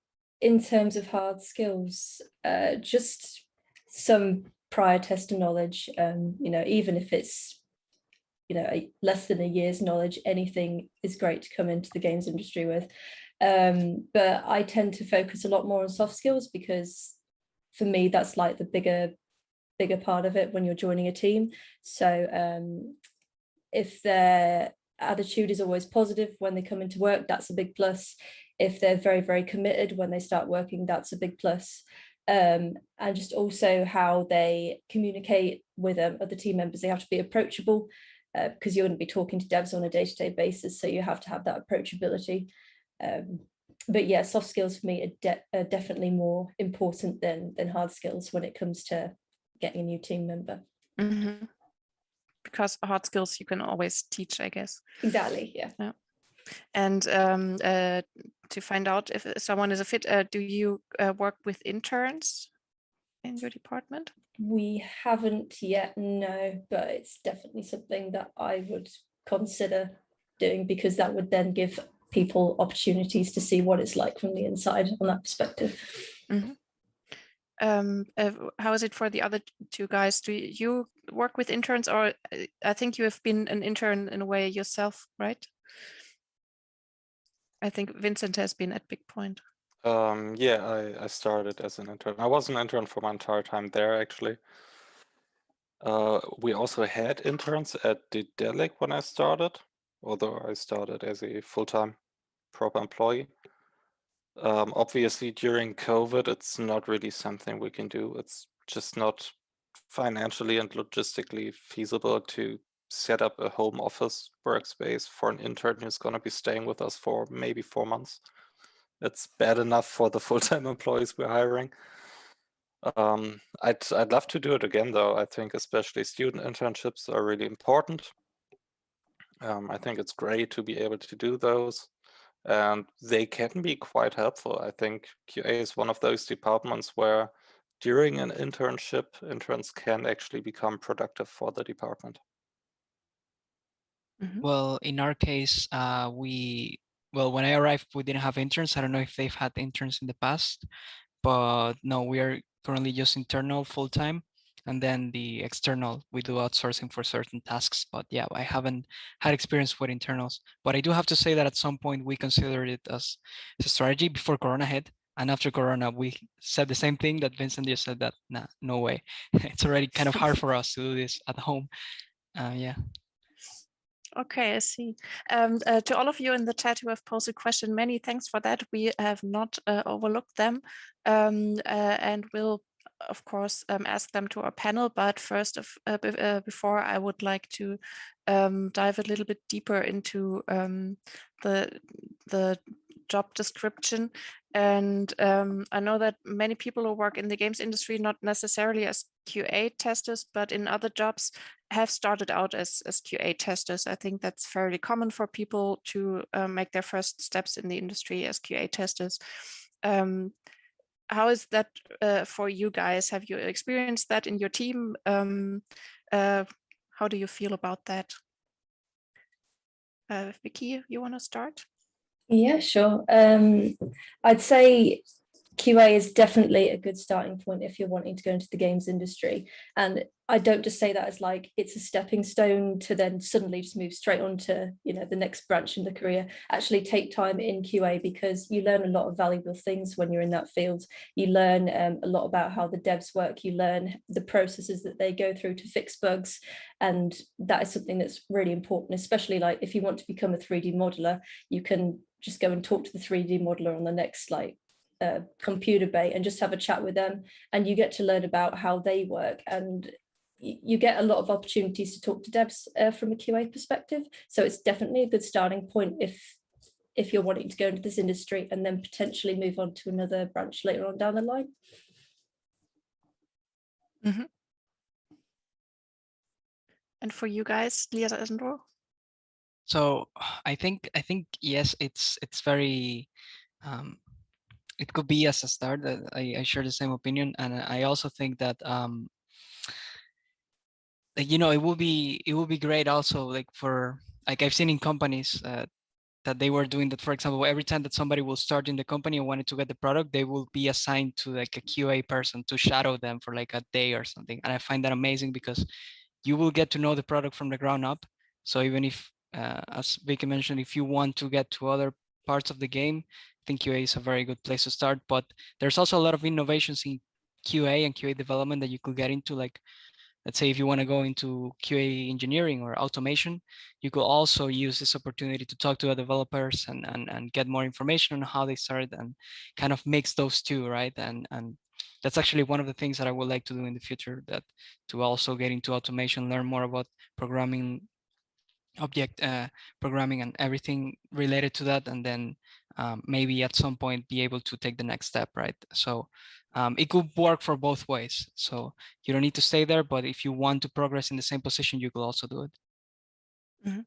[SPEAKER 3] in terms of hard skills, just some prior tester knowledge, you know, even if it's, you know, less than a year's knowledge, anything is great to come into the games industry with. But I tend to focus a lot more on soft skills because for me, that's like the bigger part of it when you're joining a team. So if their attitude is always positive when they come into work, that's a big plus. If they're very, very committed when they start working, that's a big plus. And just also how they communicate with other team members. They have to be approachable because you wouldn't be talking to devs on a day-to-day basis, so you have to have that approachability. But yeah, soft skills for me are definitely more important than hard skills when it comes to getting a new team member.
[SPEAKER 2] Because hard skills you can always teach, I guess.
[SPEAKER 3] Exactly, yeah.
[SPEAKER 2] And to find out if someone is a fit, do you work with interns in your department?
[SPEAKER 3] We haven't yet, no, but it's definitely something that I would consider doing because that would then give people opportunities to see what it's like from the inside on that perspective.
[SPEAKER 2] How is it for the other two guys? Do you work with interns, or I think you have been an intern in a way yourself, right? I think Vincent has been at Big Point.
[SPEAKER 4] Yeah, I started as an intern. I was an intern for my entire time there, actually. We also had interns at Daedalic when I started, although I started as a full-time proper employee. Obviously, during COVID, it's not really something we can do. It's just not financially and logistically feasible to set up a home office workspace for an intern who's going to be staying with us for maybe 4 months. It's bad enough for the full-time employees we're hiring. I'd love to do it again, though. I think especially student internships are really important. I think it's great to be able to do those, and they can be quite helpful. I think QA is one of those departments where during an internship, interns can actually become productive for the department.
[SPEAKER 5] Well, in our case, when I arrived, we didn't have interns. I don't know if they've had interns in the past, but no, we are currently just internal full-time. And then the external, we do outsourcing for certain tasks. But yeah, I haven't had experience with internals. But I do have to say that at some point we considered it as a strategy before Corona hit. And after Corona, we said the same thing that Vincent just said, that nah, no way. It's already kind of hard for us to do this at home. Yeah.
[SPEAKER 2] Okay, I see. To all of you in the chat who have posted a question, many thanks for that. We have not overlooked them, and we'll of course ask them to our panel. But first, before I would like to dive a little bit deeper into the job description. And I know that many people who work in the games industry, not necessarily as QA testers, but in other jobs, have started out as QA testers. I think that's fairly common for people to make their first steps in the industry as QA testers. How is that for you guys? Have you experienced that in your team? How do you feel about that? Vicky, you want to start?
[SPEAKER 3] Yeah, sure. I'd say QA is definitely a good starting point if you're wanting to go into the games industry. And I don't just say that as like it's a stepping stone to then suddenly just move straight on to, you know, the next branch in the career. Actually take time in QA because you learn a lot of valuable things when you're in that field. You learn a lot about how the devs work. You learn the processes that they go through to fix bugs. And that is something that's really important, especially like if you want to become a 3D modeler, you can just go and talk to the 3D modeler on the next computer bay and just have a chat with them, and you get to learn about how they work, and you get a lot of opportunities to talk to devs from a QA perspective. So it's definitely a good starting point if you're wanting to go into this industry and then potentially move on to another branch later on down the line.
[SPEAKER 2] Mm-hmm. And for you guys, Lizandro?
[SPEAKER 5] So I think yes, it's very it could be as a start. I share the same opinion, and I also think that you know, it will be great also, like for like I've seen in companies that they were doing that. For example, every time that somebody will start in the company and wanted to get the product, they will be assigned to like a QA person to shadow them for like a day or something. And I find that amazing because you will get to know the product from the ground up. So even if, as Vicky mentioned, if you want to get to other parts of the game, I think QA is a very good place to start. But there's also a lot of innovations in QA and QA development that you could get into. Like, let's say if you want to go into QA engineering or automation, you could also use this opportunity to talk to the developers and get more information on how they started and kind of mix those two, right? And that's actually one of the things that I would like to do in the future, that to also get into automation, learn more about programming, object programming and everything related to that, and then maybe at some point be able to take the next step, right? So it could work for both ways. So you don't need to stay there, but if you want to progress in the same position, you could also do it.
[SPEAKER 2] Mm-hmm.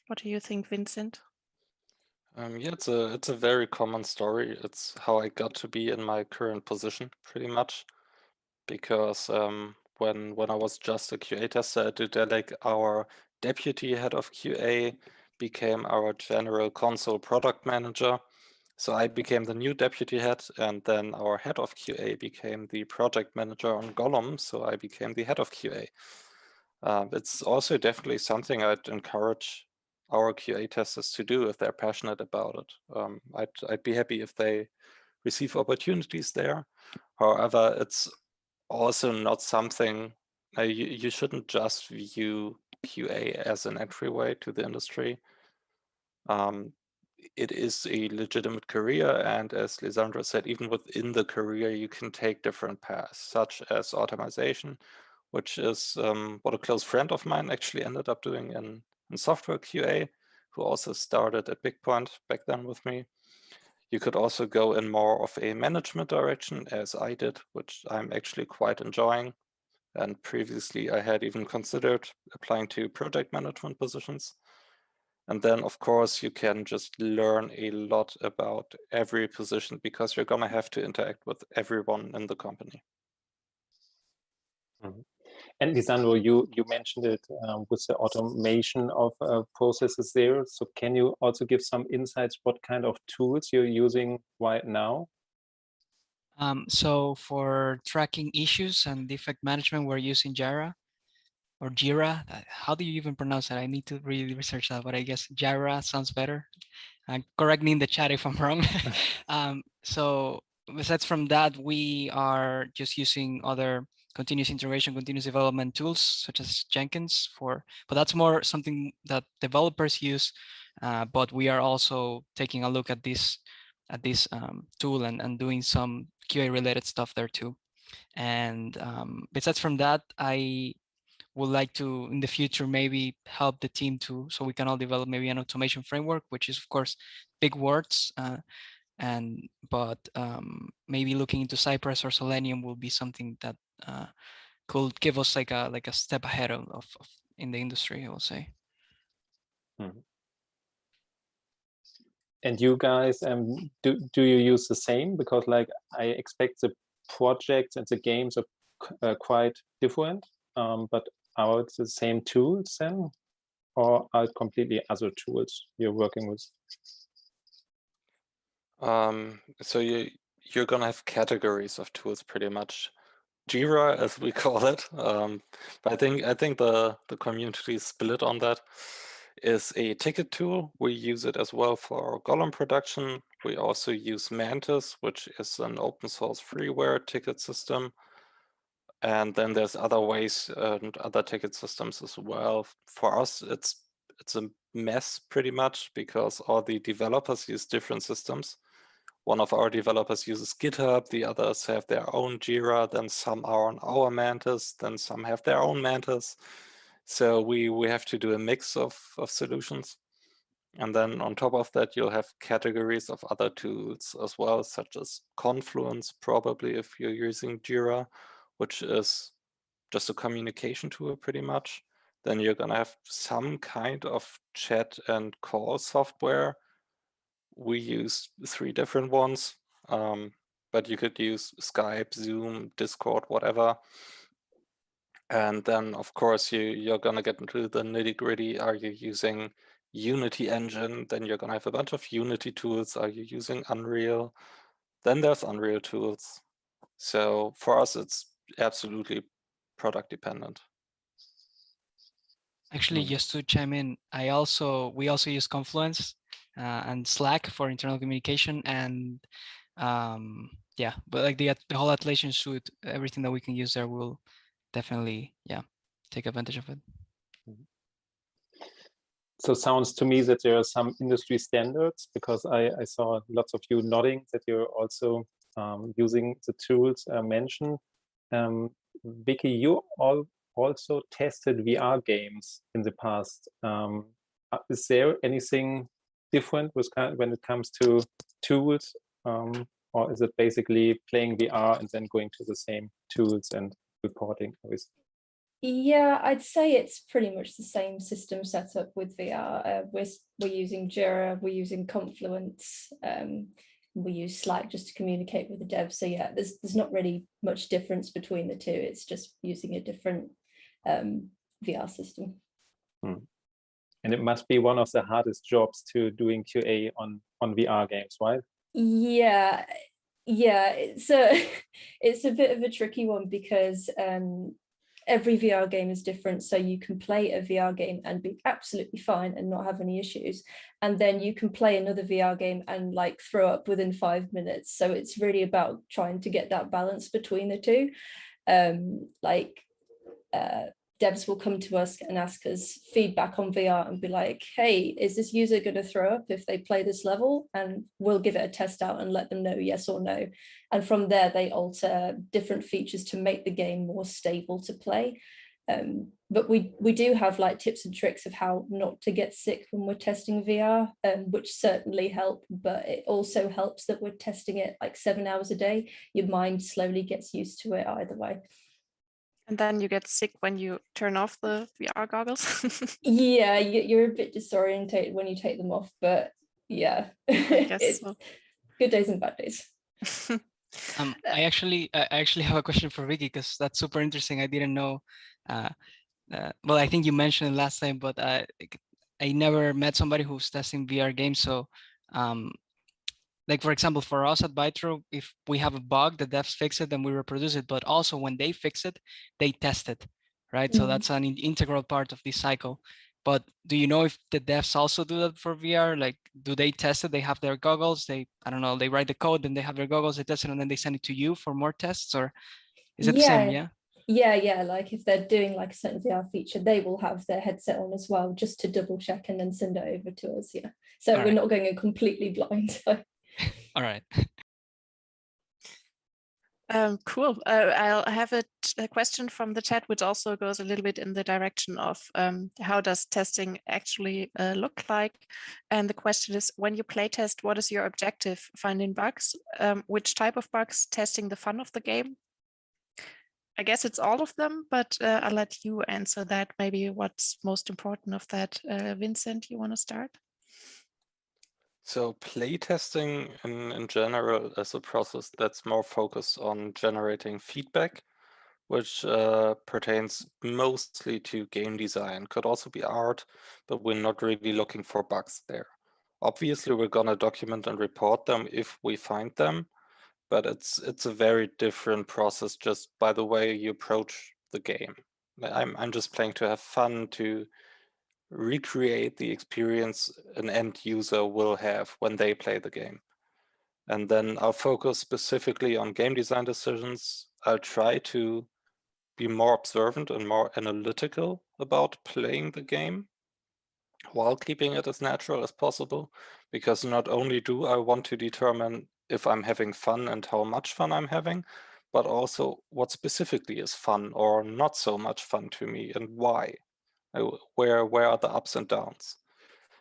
[SPEAKER 2] What do you think, Vincent?
[SPEAKER 4] Yeah, it's a very common story. It's how I got to be in my current position, pretty much, because when I was just a QA tester at Daedalic, our deputy head of QA became our general console product manager. So I became the new deputy head, and then our head of QA became the project manager on Gollum. So I became the head of QA. It's also definitely something I'd encourage our QA testers to do if they're passionate about it. I'd be happy if they receive opportunities there. However, it's also not something you shouldn't just view QA as an entryway to the industry. It is a legitimate career, and as Lizandro said, even within the career, you can take different paths, such as automation, which is what a close friend of mine actually ended up doing in software QA, who also started at BigPoint back then with me. You could also go in more of a management direction, as I did, which I'm actually quite enjoying. And previously, I had even considered applying to project management positions. And then, of course, you can just learn a lot about every position because you're going to have to interact with everyone in the company.
[SPEAKER 1] Mm-hmm. And Lizandro, you mentioned it with the automation of processes there. So can you also give some insights what kind of tools you're using right now?
[SPEAKER 5] So for tracking issues and defect management, we're using Jira or Jira. How do you even pronounce that? I need to really research that, but I guess Jira sounds better. Correct me in the chat if I'm wrong. So besides from that, we are just using other continuous integration, continuous development tools such as Jenkins but that's more something that developers use. But we are also taking a look at this tool and doing some QA related stuff there too. And besides from that, would like to in the future maybe help the team so we can all develop maybe an automation framework, which is of course big words, but maybe looking into Cypress or Selenium will be something that could give us like a step ahead of in the industry, I will say.
[SPEAKER 1] And you guys, do you use the same? Because like I expect the projects and the games are quite different, but are it the same tools then, or are it completely other tools you're working with?
[SPEAKER 4] So you're gonna have categories of tools pretty much. Jira, as we call it, but I think the community is split on that. Is a ticket tool. We use it as well for Golem production. We also use Mantis, which is an open source freeware ticket system. And then there's other ways and other ticket systems as well. For us, it's a mess pretty much because all the developers use different systems. One of our developers uses GitHub, the others have their own Jira, then some are on our Mantis, then some have their own Mantis. So we have to do a mix of solutions. And then on top of that, you'll have categories of other tools as well, such as Confluence, probably if you're using Jira, which is just a communication tool pretty much. Then you're gonna have some kind of chat and call software. We use 3 different ones, but you could use Skype, Zoom, Discord, whatever. And then, of course, you're going to get into the nitty-gritty. Are you using Unity engine? Then you're going to have a bunch of Unity tools. Are you using Unreal? Then there's Unreal tools. So for us, it's absolutely product dependent.
[SPEAKER 5] Actually, just to chime in, we also use Confluence and Slack for internal communication, and yeah, but like the whole Atlassian suite, everything that we can use there will definitely take advantage of it.
[SPEAKER 1] So sounds to me that there are some industry standards, because I saw lots of you nodding that you're also using the tools mentioned. Vicky, you also tested VR games in the past. Is there anything different when it comes to tools, or is it basically playing VR and then going to the same tools and reporting everything?
[SPEAKER 3] Yeah, I'd say it's pretty much the same system setup with VR. We're using Jira, we're using Confluence, we use Slack just to communicate with the devs. So yeah, there's not really much difference between the two. It's just using a different VR system.
[SPEAKER 1] And it must be one of the hardest jobs to doing QA on VR games, right?
[SPEAKER 3] Yeah, it's a bit of a tricky one because every VR game is different. So you can play a VR game and be absolutely fine and not have any issues, and then you can play another VR game and like throw up within 5 minutes. So it's really about trying to get that balance between the two. Devs will come to us and ask us feedback on VR and be like, hey, is this user going to throw up if they play this level? And we'll give it a test out and let them know yes or no. And from there, they alter different features to make the game more stable to play. But we do have like tips and tricks of how not to get sick when we're testing VR, which certainly help, but it also helps that we're testing it like 7 hours a day. Your mind slowly gets used to it either way.
[SPEAKER 2] And then you get sick when you turn off the VR goggles.
[SPEAKER 3] Yeah, you're a bit disorientated when you take them off, but yeah,
[SPEAKER 2] I guess so.
[SPEAKER 3] Good days and bad days.
[SPEAKER 5] I actually have a question for Vicky, because that's super interesting. I didn't know. Well, I think you mentioned it last time, but I never met somebody who's testing VR games. So like, for example, for us at Bytro, if we have a bug, the devs fix it, then we reproduce it. But also when they fix it, they test it, right? So that's an integral part of this cycle. But do you know if the devs also do that for VR? Like, do they test it? They have their goggles, I don't know, they write the code, then they have their goggles, they test it, and then they send it to you for more tests? Or is it the same?
[SPEAKER 3] Yeah, like if they're doing like a certain VR feature, they will have their headset on as well, just to double check and then send it over to us. Yeah, so we're not going in completely blind.
[SPEAKER 5] All right.
[SPEAKER 2] Cool. I'll have a question from the chat, which also goes a little bit in the direction of how does testing actually look like? And the question is, when you play test, what is your objective? Finding bugs? Which type of bugs? Testing the fun of the game? I guess it's all of them, but I'll let you answer that. Maybe what's most important of that. Vincent, you want to start?
[SPEAKER 4] So playtesting in general is a process that's more focused on generating feedback, which pertains mostly to game design. Could also be art, but we're not really looking for bugs there. Obviously, we're gonna document and report them if we find them, but it's a very different process just by the way you approach the game. I'm just playing to have fun, to recreate the experience an end user will have when they play the game. And then I'll focus specifically on game design decisions. I'll try to be more observant and more analytical about playing the game while keeping it as natural as possible, because not only do I want to determine if I'm having fun and how much fun I'm having, but also what specifically is fun or not so much fun to me and why. Where are the ups and downs?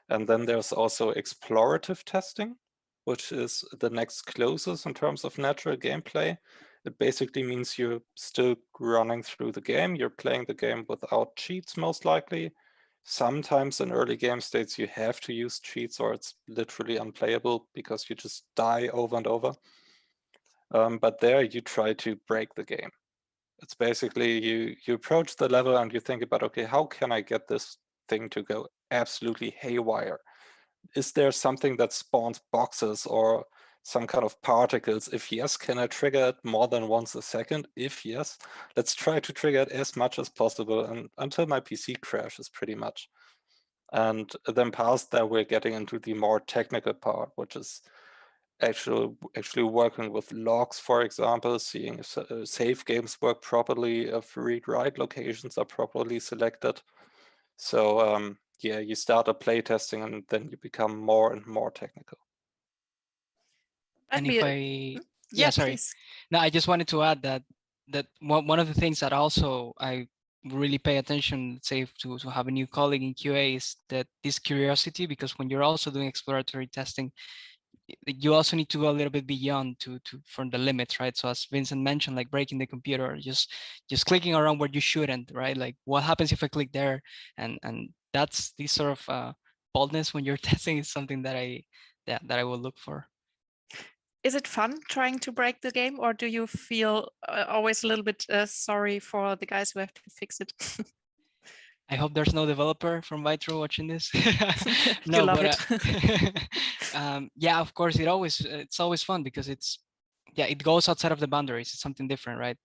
[SPEAKER 4] And then there's also explorative testing, which is the next closest in terms of natural gameplay. It basically means you're still running through the game. You're playing the game without cheats, most likely. Sometimes in early game states, you have to use cheats or it's literally unplayable because you just die over and over. But there you try to break the game. It's basically you approach the level and you think about, okay, how can I get this thing to go absolutely haywire? Is there something that spawns boxes or some kind of particles? If yes, can I trigger it more than once a second? If yes, let's try to trigger it as much as possible and until my PC crashes pretty much. And then past that, we're getting into the more technical part, which is actually working with logs, for example, seeing if save games work properly, if read-write locations are properly selected. So yeah, you start a playtesting and then you become more and more technical.
[SPEAKER 5] And if I,
[SPEAKER 2] yeah,
[SPEAKER 5] sorry.
[SPEAKER 2] please.
[SPEAKER 5] No, I just wanted to add that one of the things that also I really pay attention, say, to have a new colleague in QA is that this curiosity, because when you're also doing exploratory testing, you also need to go a little bit beyond from the limits, right? So as Vincent mentioned, like breaking the computer, just clicking around where you shouldn't, right? Like what happens if I click there? And that's this sort of boldness when you're testing is something that I will look for.
[SPEAKER 2] Is it fun trying to break the game, or do you feel always a little bit sorry for the guys who have to fix it?
[SPEAKER 5] I hope there's no developer from Bytro watching this.
[SPEAKER 2] No, love it.
[SPEAKER 5] Yeah, of course, it's always fun because it goes outside of the boundaries. It's something different, right?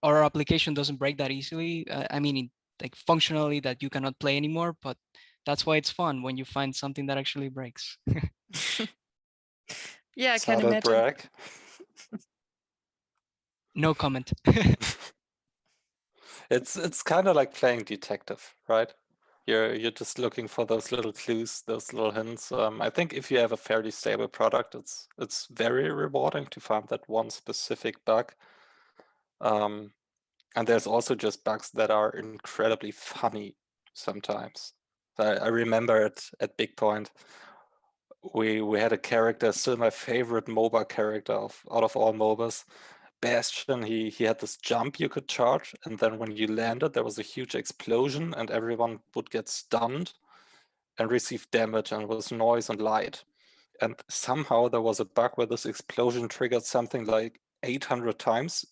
[SPEAKER 5] Our application doesn't break that easily. I mean, like functionally that you cannot play anymore, but that's why it's fun when you find something that actually breaks.
[SPEAKER 2] Yeah, I can imagine.
[SPEAKER 4] Brag.
[SPEAKER 5] No comment.
[SPEAKER 4] It's kind of like playing detective, right? You're just looking for those little clues, those little hints. I think if you have a fairly stable product, it's very rewarding to find that one specific bug. And there's also just bugs that are incredibly funny sometimes. I remember at Big Point, we had a character, still my favorite MOBA character out of all MOBAs. Bastion, he had this jump you could charge, and then when you landed, there was a huge explosion, and everyone would get stunned and receive damage, and was noise and light. And somehow there was a bug where this explosion triggered something like 800 times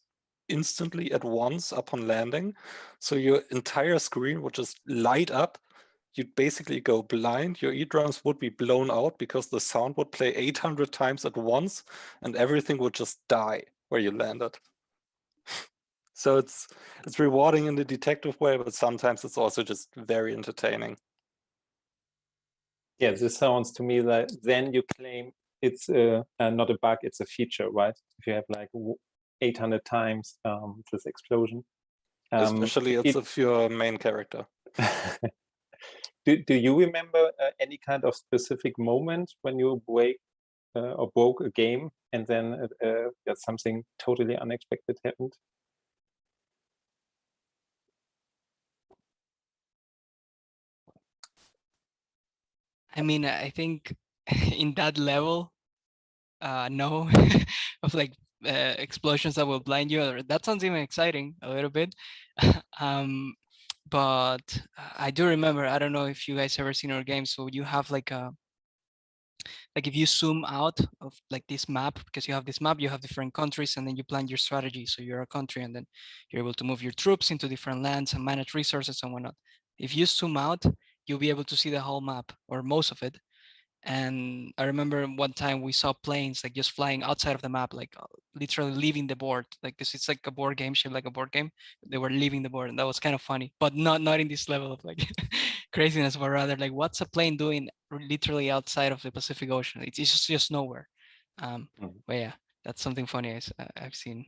[SPEAKER 4] instantly at once upon landing. So your entire screen would just light up. You'd basically go blind. Your eardrums would be blown out because the sound would play 800 times at once, and everything would just die where you landed. So it's rewarding in the detective way, but sometimes it's also just very entertaining.
[SPEAKER 1] Yeah, this sounds to me like then you claim it's not a bug, it's a feature, right? If you have like 800 times this explosion.
[SPEAKER 4] Especially if you're a main character.
[SPEAKER 1] Do you remember any kind of specific moment when you break or broke a game, and then something totally unexpected happened?
[SPEAKER 5] I mean, I think in that level, no, of like explosions that will blind you. That sounds even exciting a little bit. But I do remember, I don't know if you guys ever seen our game, so you have like if you zoom out of like this map, because you have this map, you have different countries, and then you plan your strategy. So you're a country, and then you're able to move your troops into different lands and manage resources and whatnot. If you zoom out, you'll be able to see the whole map or most of it. And I remember one time we saw planes like just flying outside of the map, like literally leaving the board. Like this, it's like a board game, shaped like a board game. They were leaving the board, and that was kind of funny, but not in this level of like craziness, but rather like what's a plane doing literally outside of the Pacific Ocean? It's just nowhere. But yeah, that's something funny I've seen.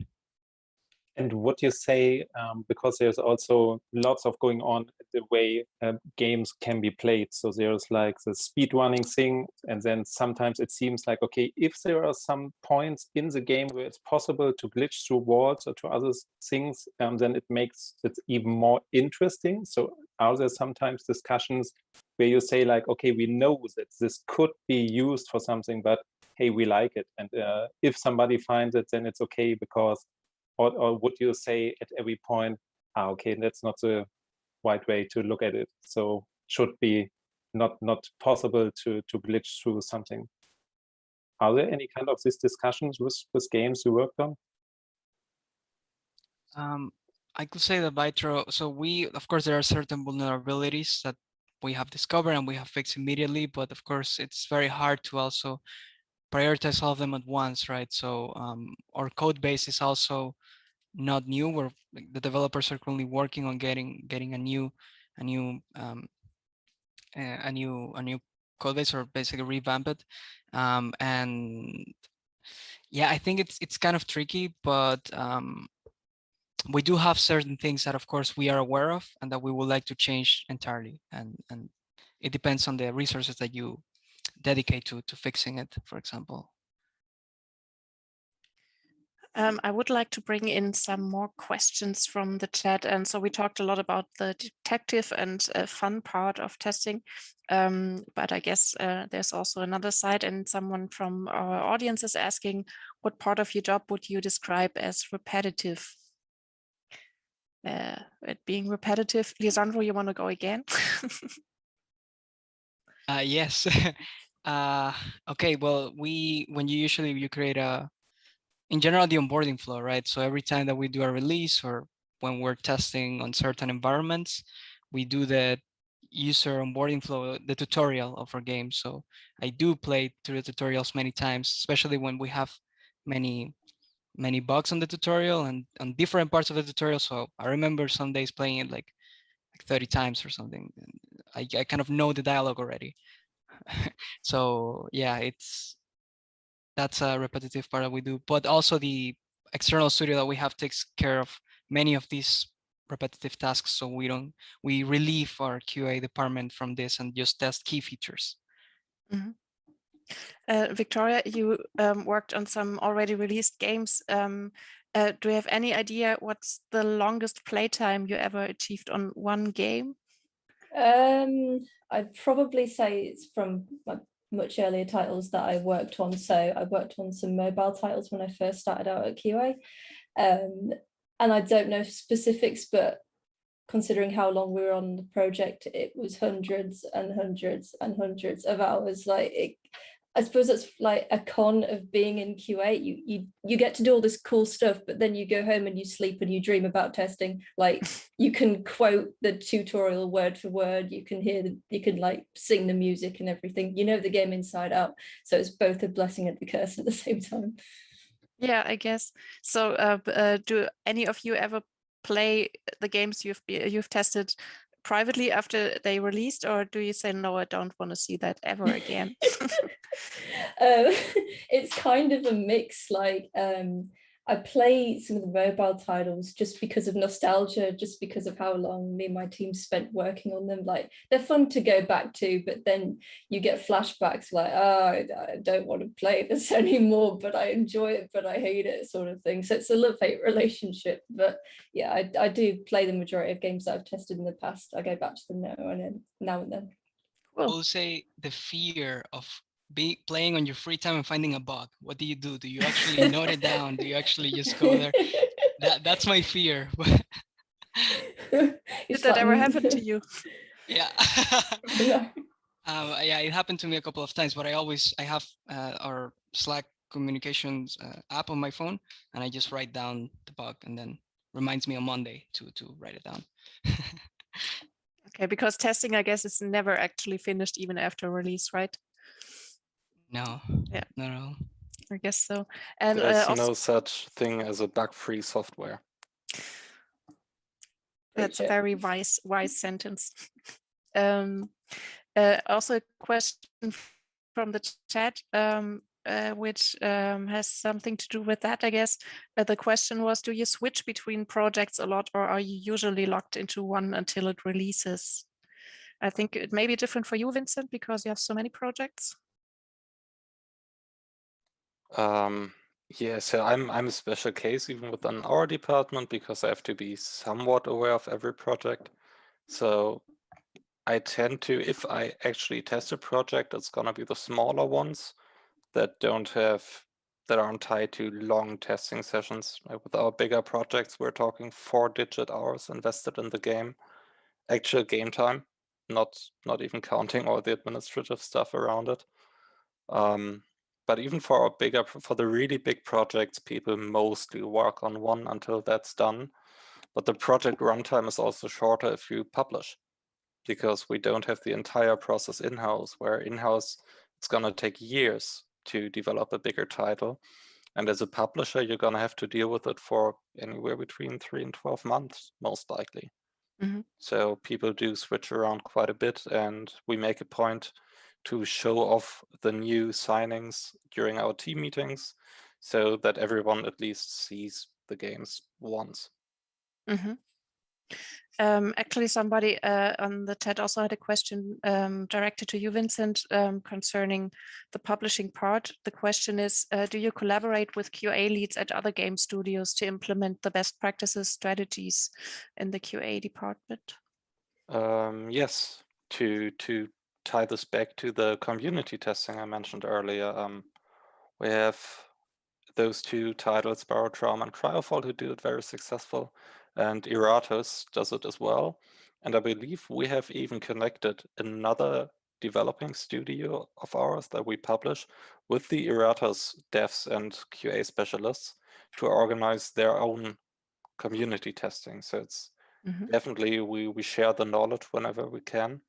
[SPEAKER 1] And what you say, because there's also lots of going on the way games can be played. So there's like the speedrunning thing, and then sometimes it seems like, okay, if there are some points in the game where it's possible to glitch through walls or to other things, then it makes it even more interesting. So are there sometimes discussions where you say like, okay, we know that this could be used for something, but hey, we like it. And if somebody finds it, then it's okay, because or would you say at every point, okay, that's not the right way to look at it, so should be not possible to glitch through something? Are there any kind of these discussions with games you worked on?
[SPEAKER 5] I could say that Bytro, so of course, there are certain vulnerabilities that we have discovered and we have fixed immediately, but of course, it's very hard to also prioritize all of them at once, right? So our code base is also not new. The developers are currently working on getting a new code base, or basically revamp it. And yeah, I think it's kind of tricky, but we do have certain things that of course we are aware of and that we would like to change entirely. And it depends on the resources that you dedicate to fixing it, for example.
[SPEAKER 2] I would like to bring in some more questions from the chat. And so we talked a lot about the detective and fun part of testing, but I guess there's also another side, and someone from our audience is asking, what part of your job would you describe as repetitive? It being repetitive. Lizandro, you want to go again?
[SPEAKER 5] Yes. Okay, well, when you create in general, the onboarding flow, right? So every time that we do a release, or when we're testing on certain environments, we do the user onboarding flow, the tutorial of our game. So I do play through the tutorials many times, especially when we have many bugs on the tutorial and on different parts of the tutorial. So I remember some days playing it like 30 times or something. I kind of know the dialogue already. So yeah, that's a repetitive part that we do, but also the external studio that we have takes care of many of these repetitive tasks. So we relieve our QA department from this and just test key features.
[SPEAKER 2] Mm-hmm. Victoria, you worked on some already released games. Do you have any idea what's the longest playtime you ever achieved on one game?
[SPEAKER 3] I'd probably say it's from much earlier titles that I worked on. So I worked on some mobile titles when I first started out at QA. And I don't know specifics, but considering how long we were on the project, it was hundreds and hundreds and hundreds of hours. I suppose that's like a con of being in QA. You get to do all this cool stuff, but then you go home and you sleep and you dream about testing. Like you can quote the tutorial word for word. You can like sing the music and everything. You know the game inside out. So it's both a blessing and a curse at the same time.
[SPEAKER 2] Yeah, I guess. So do any of you ever play the games you've tested privately after they released, or do you say, no, I don't want to see that ever again?
[SPEAKER 3] It's kind of a mix. Like I play some of the mobile titles just because of nostalgia, just because of how long me and my team spent working on them. Like, they're fun to go back to, but then you get flashbacks like, oh, I don't want to play this anymore, but I enjoy it, but I hate it, sort of thing. So it's a love-hate relationship. But yeah, I do play the majority of games that I've tested in the past. I go back to them now and then.
[SPEAKER 5] I will say the fear of playing on your free time and finding a bug. What do? Do you actually note it down? Do you actually just go there? That's my fear.
[SPEAKER 2] Did that ever happen to you?
[SPEAKER 5] Yeah.
[SPEAKER 3] No.
[SPEAKER 5] Yeah, it happened to me a couple of times, but I have our Slack communications app on my phone, and I just write down the bug, and then reminds me on Monday to write it down.
[SPEAKER 2] Okay, because testing, I guess, is never actually finished even after release, right?
[SPEAKER 5] No.
[SPEAKER 2] Yeah.
[SPEAKER 5] No.
[SPEAKER 2] I guess so. And
[SPEAKER 4] there's
[SPEAKER 2] also,
[SPEAKER 4] no such thing as a bug-free software.
[SPEAKER 2] that's a very wise sentence. Also a question from the chat, which has something to do with that, I guess. The question was, do you switch between projects a lot, or are you usually locked into one until it releases? I think it may be different for you, Vincent, because you have so many projects.
[SPEAKER 4] Yeah, so I'm a special case even within our department because I have to be somewhat aware of every project. So I tend to, if I actually test a project, it's gonna be the smaller ones that aren't tied to long testing sessions. Like with our bigger projects, we're talking 4-digit hours invested in the game, actual game time, not even counting all the administrative stuff around it. But even for the really big projects, people mostly work on one until that's done. But the project runtime is also shorter if you publish, because we don't have the entire process in-house, where in-house it's gonna take years to develop a bigger title. And as a publisher, you're gonna have to deal with it for anywhere between 3 and 12 months, most likely.
[SPEAKER 2] Mm-hmm.
[SPEAKER 4] So people do switch around quite a bit, and we make a point to show off the new signings during our team meetings so that everyone at least sees the games once.
[SPEAKER 2] Mm-hmm. Actually, somebody on the chat also had a question directed to you, Vincent, concerning the publishing part. The question is, do you collaborate with QA leads at other game studios to implement the best practices strategies in the QA department?
[SPEAKER 4] Yes, to tie this back to the community testing I mentioned earlier, we have those two titles, Barotrauma and Cryofall, who do it very successful, and Iratus does it as well. And I believe we have even connected another developing studio of ours that we publish with the Iratus devs and QA specialists to organize their own community testing. So it's definitely we share the knowledge whenever we can.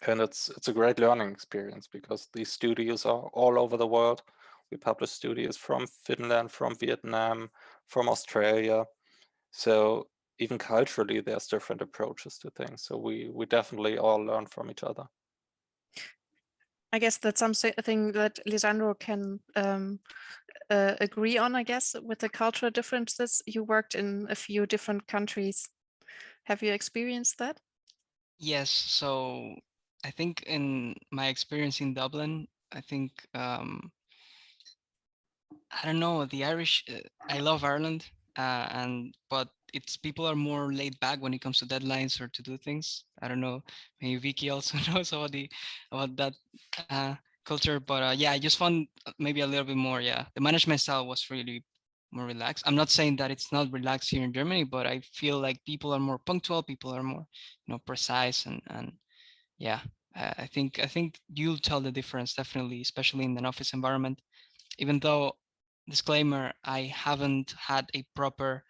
[SPEAKER 4] And it's a great learning experience because these studios are all over the world. We publish studios from Finland, from Vietnam, from Australia. So even culturally, there's different approaches to things. So we definitely all learn from each other.
[SPEAKER 2] I guess that's something that Lizandro can agree on, I guess, with the cultural differences. You worked in a few different countries. Have you experienced that?
[SPEAKER 5] Yes, so I think in my experience in Dublin, I think I don't know, the Irish, I love Ireland, but it's people are more laid back when it comes to deadlines or to do things. I don't know, maybe Vicky also knows about that culture, but yeah, I just found maybe a little bit more. Yeah, the management style was really more relaxed. I'm not saying that it's not relaxed here in Germany, but I feel like people are more punctual, people are more, precise, and yeah, I think you'll tell the difference definitely, especially in an office environment. Even though, disclaimer, I haven't had a proper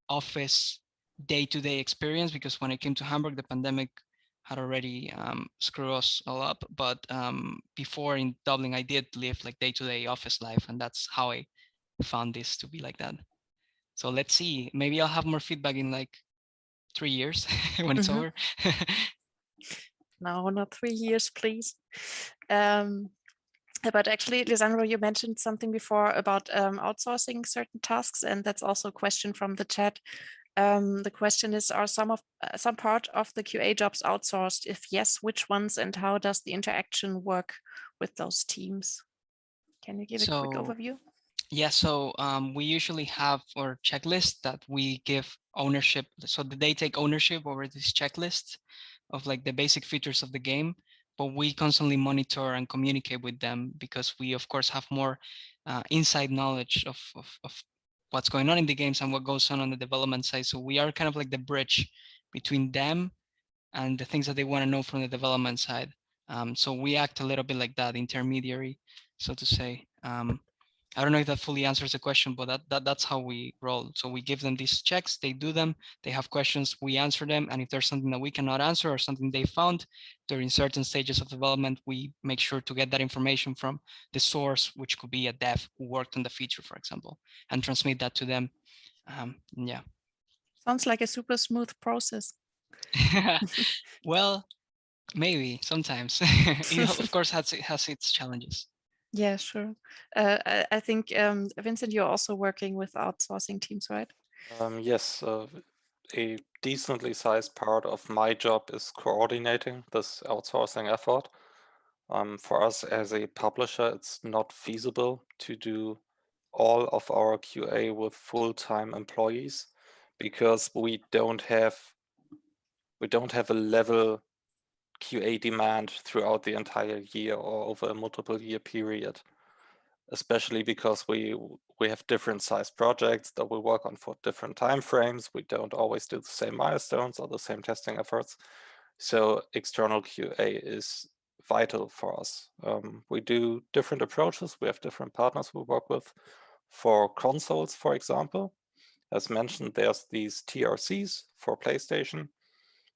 [SPEAKER 5] office day-to-day experience because when I came to Hamburg, the pandemic had already screwed us all up. But before in Dublin, I did live like day-to-day office life, and that's how I found this to be like that. So let's see. Maybe I'll have more feedback in like 3 years when it's over.
[SPEAKER 2] No, not 3 years, please. But actually, Lizandro, you mentioned something before about outsourcing certain tasks, and that's also a question from the chat. The question is, are some part of the QA jobs outsourced? If yes, which ones, and how does the interaction work with those teams? Can you give a quick overview?
[SPEAKER 5] Yeah, so we usually have our checklist that we give ownership. So they take ownership over this checklist of like the basic features of the game, but we constantly monitor and communicate with them because we of course have more inside knowledge of what's going on in the games and what goes on the development side. So we are kind of like the bridge between them and the things that they want to know from the development side. So we act a little bit like that intermediary, so to say. I don't know if that fully answers the question, but that's how we roll. So we give them these checks, they do them, they have questions, we answer them. And if there's something that we cannot answer or something they found during certain stages of development, we make sure to get that information from the source, which could be a dev who worked on the feature, for example, and transmit that to them. Yeah.
[SPEAKER 2] Sounds like a super smooth process.
[SPEAKER 5] Well, maybe sometimes. It of course has its challenges.
[SPEAKER 2] Yeah, sure. I think, Vincent, you're also working with outsourcing teams, right?
[SPEAKER 4] Yes, a decently sized part of my job is coordinating this outsourcing effort. For us as a publisher, it's not feasible to do all of our QA with full-time employees because we don't have a level QA demand throughout the entire year or over a multiple year period, especially because we have different sized projects that we work on for different time frames. We don't always do the same milestones or the same testing efforts. So external QA is vital for us. We do different approaches. We have different partners we work with. For consoles, for example, as mentioned, there's these TRCs for PlayStation.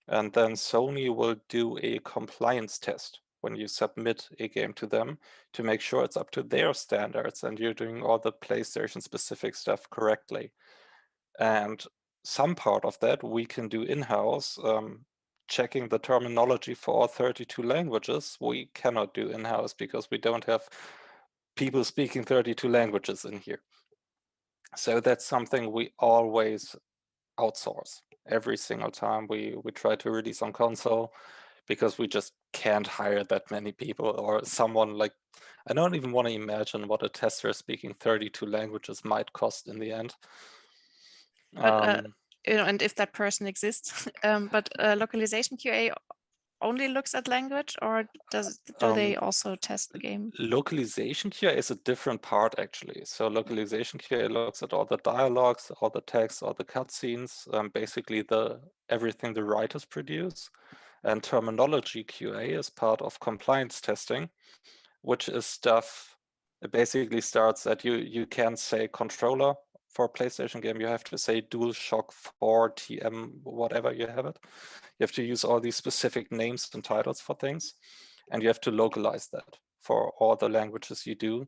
[SPEAKER 4] And then Sony will do a compliance test when you submit a game to them to make sure it's up to their standards and you're doing all the PlayStation specific stuff correctly. And some part of that we can do in-house, checking the terminology for all 32 languages. We cannot do in-house because we don't have people speaking 32 languages in here. So that's something we always outsource. Every single time we try to release on console, because we just can't hire that many people or someone like, I don't even want to imagine what a tester speaking 32 languages might cost in the end.
[SPEAKER 2] But, and if that person exists, but localization QA only looks at language, or do they also test the game?
[SPEAKER 4] Localization QA is a different part actually. So localization QA looks at all the dialogues, all the text, all the cutscenes, basically everything the writers produce. And terminology QA is part of compliance testing, which is stuff. It basically starts that you can't say controller for a PlayStation game. You have to say DualShock 4 TM, whatever you have it. You have to use all these specific names and titles for things, and you have to localize that for all the languages you do.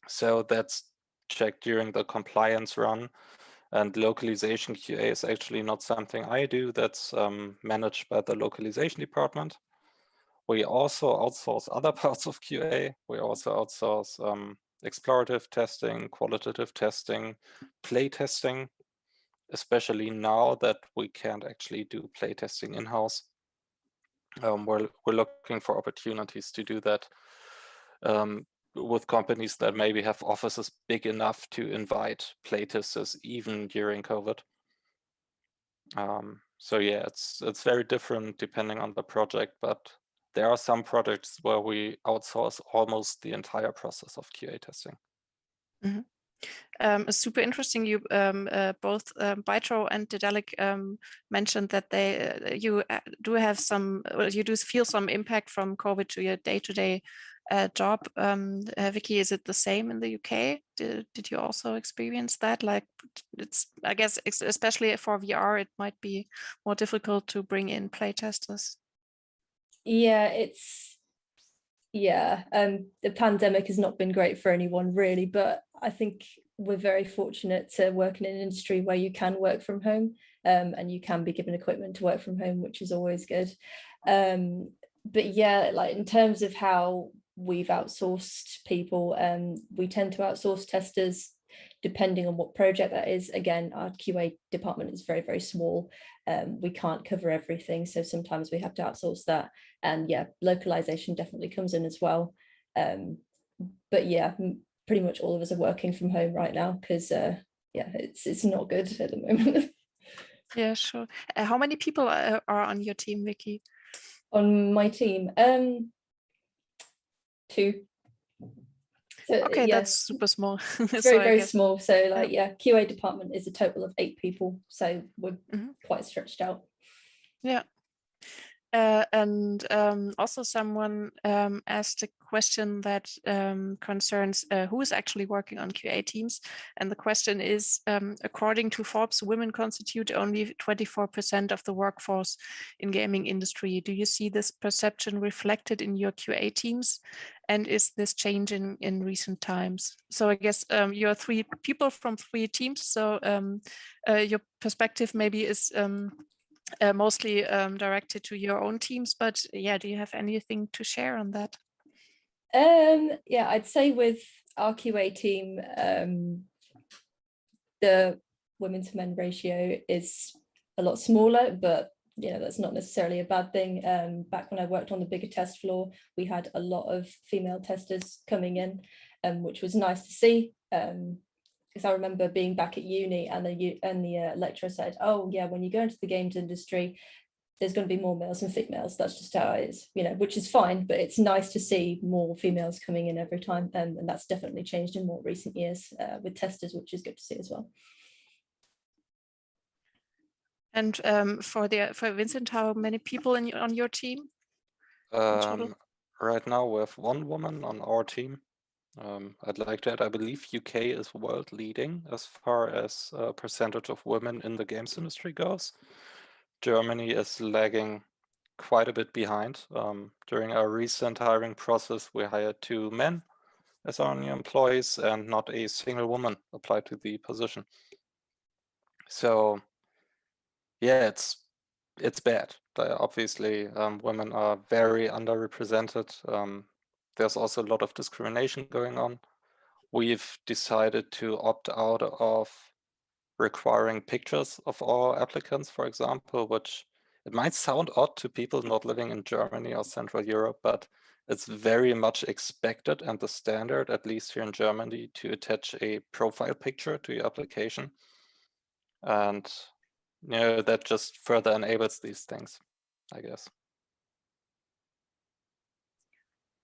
[SPEAKER 4] So that's checked during the compliance run. And localization QA is actually not something I do. That's managed by the localization department. We also outsource other parts of QA. We also outsource explorative testing, qualitative testing, play testing, especially now that we can't actually do play testing in-house. We're looking for opportunities to do that with companies that maybe have offices big enough to invite playtesters even during COVID. So yeah, it's very different depending on the project, but there are some projects where we outsource almost the entire process of QA testing.
[SPEAKER 2] Mm-hmm. Super interesting. You both Bytro and Daedalic mentioned that you do have you do feel some impact from COVID to your day-to-day job. Vicky, is it the same in the UK? Did you also experience that? Like, I guess especially for VR, it might be more difficult to bring in playtesters.
[SPEAKER 3] Yeah, the pandemic has not been great for anyone really, but I think we're very fortunate to work in an industry where you can work from home and you can be given equipment to work from home, which is always good. But yeah, like in terms of how we've outsourced people. We tend to outsource testers depending on what project that is. Again, our QA department is very, very small. We can't cover everything, so sometimes we have to outsource that. And yeah, localization definitely comes in as well. But yeah, pretty much all of us are working from home right now because yeah, it's not good at the moment.
[SPEAKER 2] Yeah, sure. How many people are on your team, Vicky?
[SPEAKER 3] On my team, 2. So
[SPEAKER 2] Okay,
[SPEAKER 3] yeah,
[SPEAKER 2] that's super small.
[SPEAKER 3] it's
[SPEAKER 2] So
[SPEAKER 3] very,
[SPEAKER 2] I
[SPEAKER 3] very
[SPEAKER 2] guess,
[SPEAKER 3] small. So like, yeah, QA department is a total of 8 people. So we're quite stretched out.
[SPEAKER 2] yeah. And also someone asked a question that concerns who is actually working on QA teams. And the question is, according to Forbes, women constitute only 24% of the workforce in gaming industry. Do you see this perception reflected in your QA teams? And is this changing in recent times? So I guess you're 3 people from 3 teams. So your perspective maybe is mostly directed to your own teams, but yeah, do you have anything to share on that?
[SPEAKER 3] Yeah, I'd say with our QA team, the women to men ratio is a lot smaller, but you know, that's not necessarily a bad thing. Back when I worked on the bigger test floor, we had a lot of female testers coming in, which was nice to see. Because I remember being back at uni and the lecturer said, oh yeah, when you go into the games industry, there's going to be more males than females. That's just how it is, you know, which is fine, but it's nice to see more females coming in every time. And that's definitely changed in more recent years with testers, which is good to see as well.
[SPEAKER 2] And for Vincent, how many people on your team?
[SPEAKER 4] Right now we have 1 woman on our team. I'd like to add, I believe UK is world leading as far as percentage of women in the games industry goes. Germany is lagging quite a bit behind. During our recent hiring process, we hired 2 men as our new employees and not a single woman applied to the position. So yeah, it's bad. Obviously, women are very underrepresented. There's also a lot of discrimination going on. We've decided to opt out of requiring pictures of all applicants, for example, which it might sound odd to people not living in Germany or Central Europe, but it's very much expected and the standard, at least here in Germany, to attach a profile picture to your application. And you know, that just further enables these things, I guess.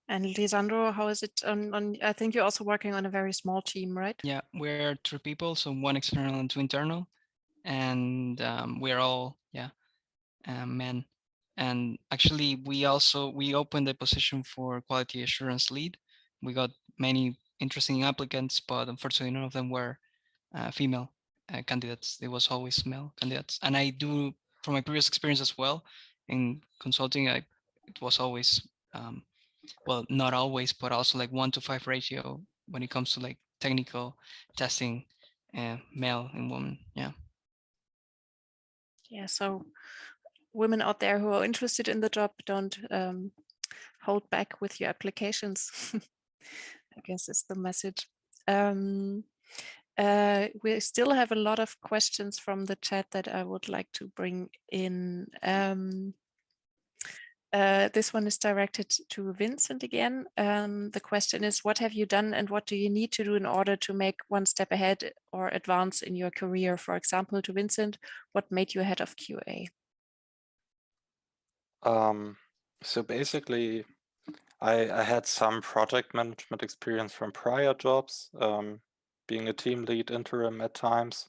[SPEAKER 2] And Lizandro, how is it on I think you're also working on a very small team, right?
[SPEAKER 5] Yeah, we're 3 people, so 1 external and 2 internal, and we're all men. And actually, we opened the position for quality assurance lead. We got many interesting applicants, but unfortunately, none of them were female candidates. It was always male candidates. And I do, from my previous experience as well, in consulting, it was always, well, not always, but also like 1-to-5 ratio when it comes to like technical testing, male and woman. Yeah.
[SPEAKER 2] Yeah, so women out there who are interested in the job, don't hold back with your applications. I guess is the message. We still have a lot of questions from the chat that I would like to bring in. This one is directed to Vincent again. The question is, what have you done and what do you need to do in order to make one step ahead or advance in your career? For example, to Vincent, what made you head of QA?
[SPEAKER 4] So basically, I had some project management experience from prior jobs, being a team lead interim at times.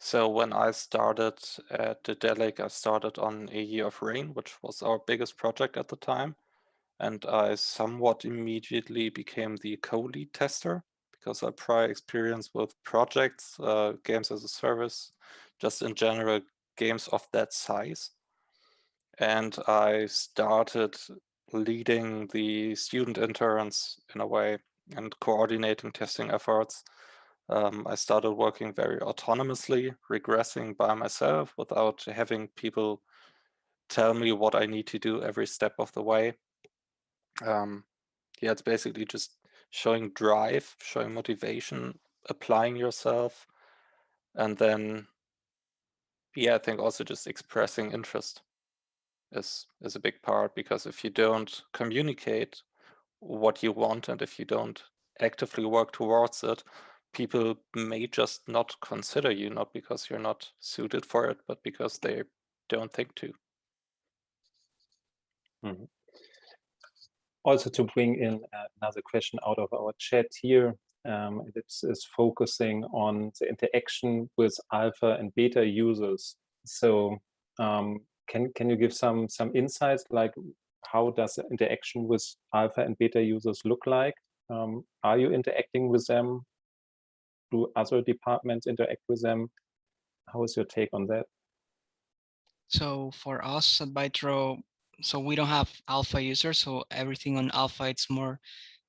[SPEAKER 4] So when I started at Daedalic, I started on A Year of Rain, which was our biggest project at the time. And I somewhat immediately became the co-lead tester because I had prior experience with projects, games as a service, just in general, games of that size. And I started leading the student interns in a way and coordinating testing efforts. I started working very autonomously, regressing by myself without having people tell me what I need to do every step of the way. yeah, it's basically just showing drive, showing motivation, applying yourself, and then, yeah, I think also just expressing interest is a big part, because if you don't communicate what you want and if you don't actively work towards it, people may just not consider you, not because you're not suited for it, but because they don't think to.
[SPEAKER 1] Mhm. Also, to bring in another question out of our chat here, it's focusing on the interaction with alpha and beta users. So can you give some insights, like how does the interaction with alpha and beta users look like? Are you interacting with them? Do other departments interact with them? How is your take on that?
[SPEAKER 5] So for us at Bytro, so we don't have alpha users, so everything on alpha it's more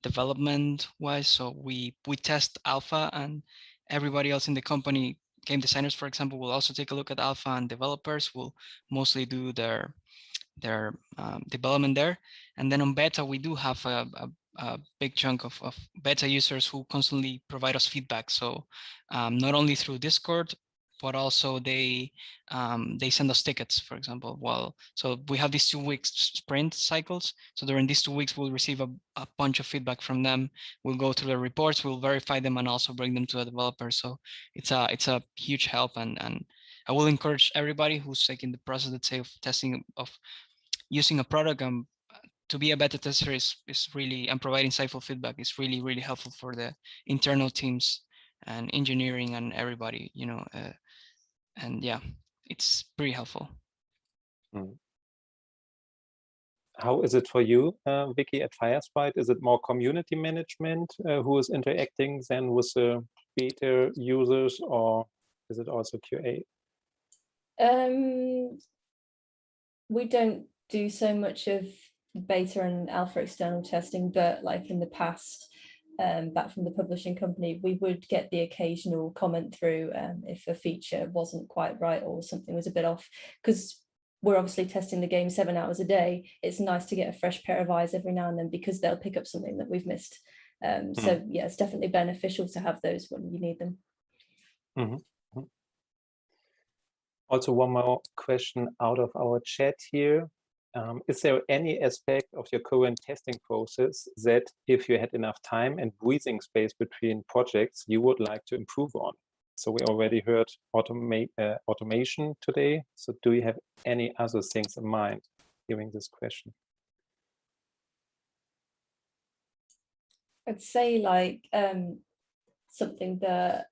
[SPEAKER 5] development wise. So we test alpha, and everybody else in the company, game designers for example, will also take a look at alpha, and developers will mostly do their development there. And then on beta we do have a big chunk of beta users who constantly provide us feedback. So not only through Discord, but also they send us tickets, for example. Well, so we have these 2 weeks sprint cycles. So during these 2 weeks, we'll receive a bunch of feedback from them. We'll go through the reports, we'll verify them, and also bring them to a developer. So it's a huge help, and I will encourage everybody who's like in the process, let's say, of testing, of using a product, to be a beta tester is really, and provide insightful feedback is really, really helpful for the internal teams and engineering and everybody, you know. And yeah, it's pretty helpful.
[SPEAKER 1] How is it for you, Vicky, at Firesprite? Is it more community management who is interacting than with the beta users, or is it also QA?
[SPEAKER 3] We don't do so much of beta and alpha external testing, but like in the past, back from the publishing company, we would get the occasional comment through if a feature wasn't quite right or something was a bit off, because we're obviously testing the game 7 hours a day. It's nice to get a fresh pair of eyes every now and then, because they'll pick up something that we've missed. So yeah, it's definitely beneficial to have those when you need them.
[SPEAKER 1] Also, one more question out of our chat here. Is there any aspect of your current testing process that, if you had enough time and breathing space between projects, you would like to improve on? So we already heard automation today. So do you have any other things in mind hearing this question?
[SPEAKER 3] I'd say like something that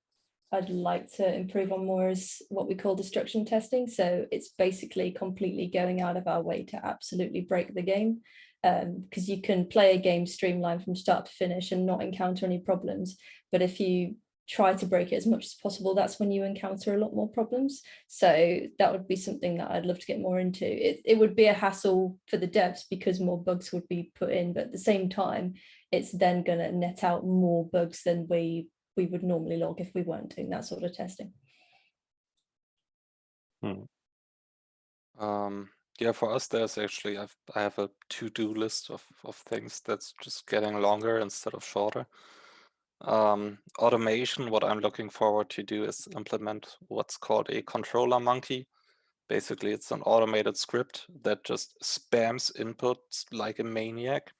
[SPEAKER 3] I'd like to improve on more is what we call destruction testing. So it's basically completely going out of our way to absolutely break the game, because you can play a game streamlined from start to finish and not encounter any problems. But if you try to break it as much as possible, that's when you encounter a lot more problems. So that would be something that I'd love to get more into. It would be a hassle for the devs because more bugs would be put in, but at the same time, it's then going to net out more bugs than we would normally log if we weren't doing that sort of testing.
[SPEAKER 4] Yeah, for us, there's actually, I have a to-do list of things that's just getting longer instead of shorter. Automation, what I'm looking forward to do is implement what's called a controller monkey. Basically, it's an automated script that just spams inputs like a maniac.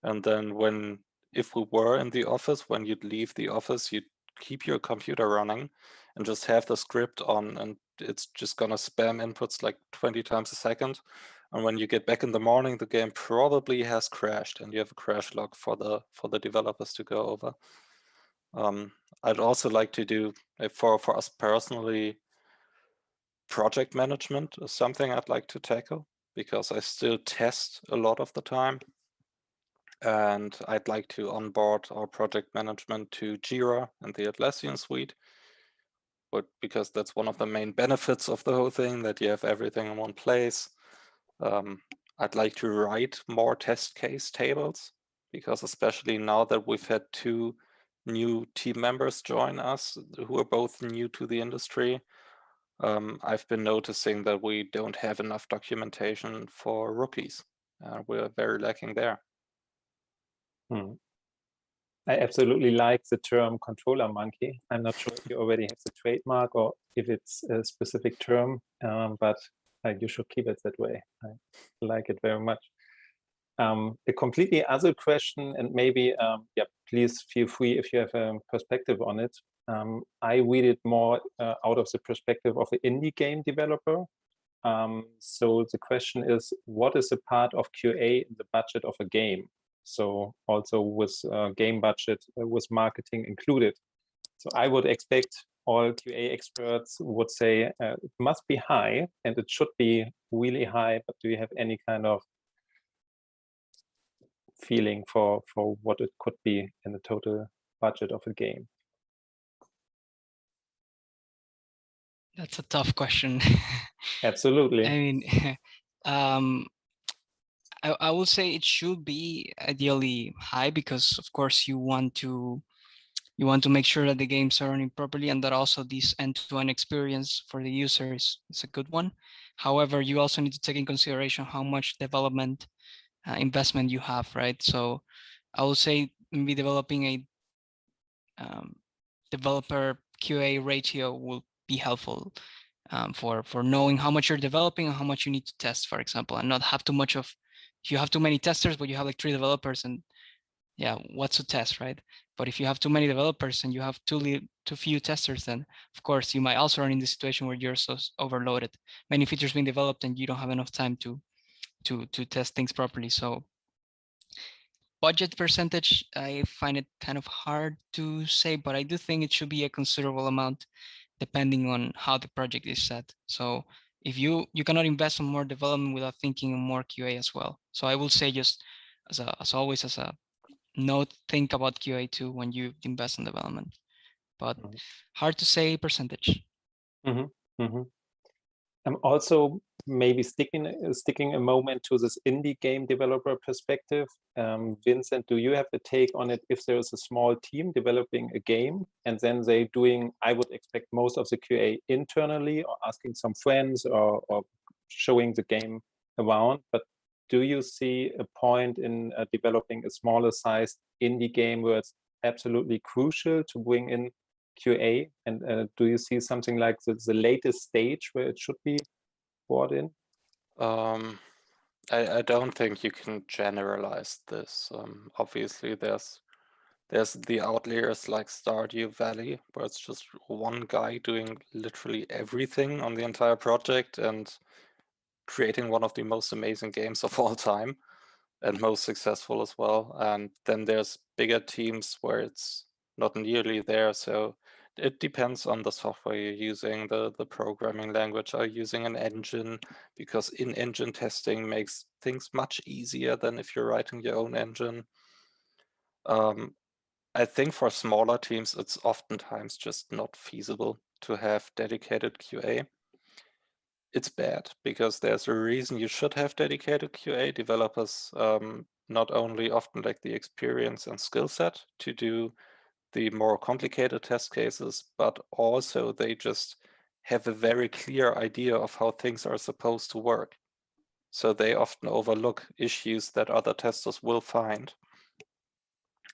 [SPEAKER 4] And then if we were in the office, when you'd leave the office, you'd keep your computer running and just have the script on, and it's just gonna spam inputs like 20 times a second. And when you get back in the morning, the game probably has crashed, and you have a crash log for the developers to go over. I'd also like to do, for us personally, project management is something I'd like to tackle, because I still test a lot of the time. And I'd like to onboard our project management to Jira and the Atlassian suite, because that's one of the main benefits of the whole thing, that you have everything in one place. I'd like to write more test case tables, because especially now that we've had 2 new team members join us who are both new to the industry, I've been noticing that we don't have enough documentation for rookies. We're very lacking there.
[SPEAKER 1] I absolutely like the term controller monkey. I'm not sure if you already have the trademark or if it's a specific term, but you should keep it that way. I like it very much. A completely other question, and maybe, yeah, please feel free if you have a perspective on it. I read it more out of the perspective of an indie game developer. So the question is, what is a part of QA in the budget of a game? So also with game budget, with marketing included. So I would expect all QA experts would say it must be high and it should be really high, but do you have any kind of feeling for what it could be in the total budget of a game?
[SPEAKER 5] That's a tough question.
[SPEAKER 1] Absolutely.
[SPEAKER 5] I mean, I would say it should be ideally high because, of course, you want to make sure that the games are running properly and that also this end-to-end experience for the user is a good one. However, you also need to take in consideration how much development investment you have, right? So I would say maybe developing a developer QA ratio will be helpful for knowing how much you're developing and how much you need to test, for example, and not have too much of, if you have too many testers, but you have like 3 developers and yeah, what's to test, right? But if you have too many developers and you have too few testers, then of course you might also run in the situation where you're so overloaded, many features being developed and you don't have enough time to test things properly. So budget percentage, I find it kind of hard to say, but I do think it should be a considerable amount depending on how the project is set. So if you cannot invest in more development without thinking on more QA as well. So I will say, just as always, as a note, think about QA too when you invest in development, but hard to say percentage.
[SPEAKER 1] Also maybe sticking a moment to this indie game developer perspective. Vincent, do you have a take on it if there is a small team developing a game and then they doing, I would expect most of the QA internally or asking some friends or showing the game around, but do you see a point in developing a smaller sized indie game where it's absolutely crucial to bring in QA? And do you see something like the latest stage where it should be brought in?
[SPEAKER 4] I don't think you can generalize this. Obviously, there's the outliers like Stardew Valley, where it's just one guy doing literally everything on the entire project and creating one of the most amazing games of all time and most successful as well. And then there's bigger teams where it's not nearly there. So it depends on the software you're using, the programming language. Are you using an engine? Because in-engine testing makes things much easier than if you're writing your own engine. I think for smaller teams, it's oftentimes just not feasible to have dedicated QA. It's bad because there's a reason you should have dedicated QA. Developers not only often lack the experience and skill set to do the more complicated test cases, but also they just have a very clear idea of how things are supposed to work. So they often overlook issues that other testers will find.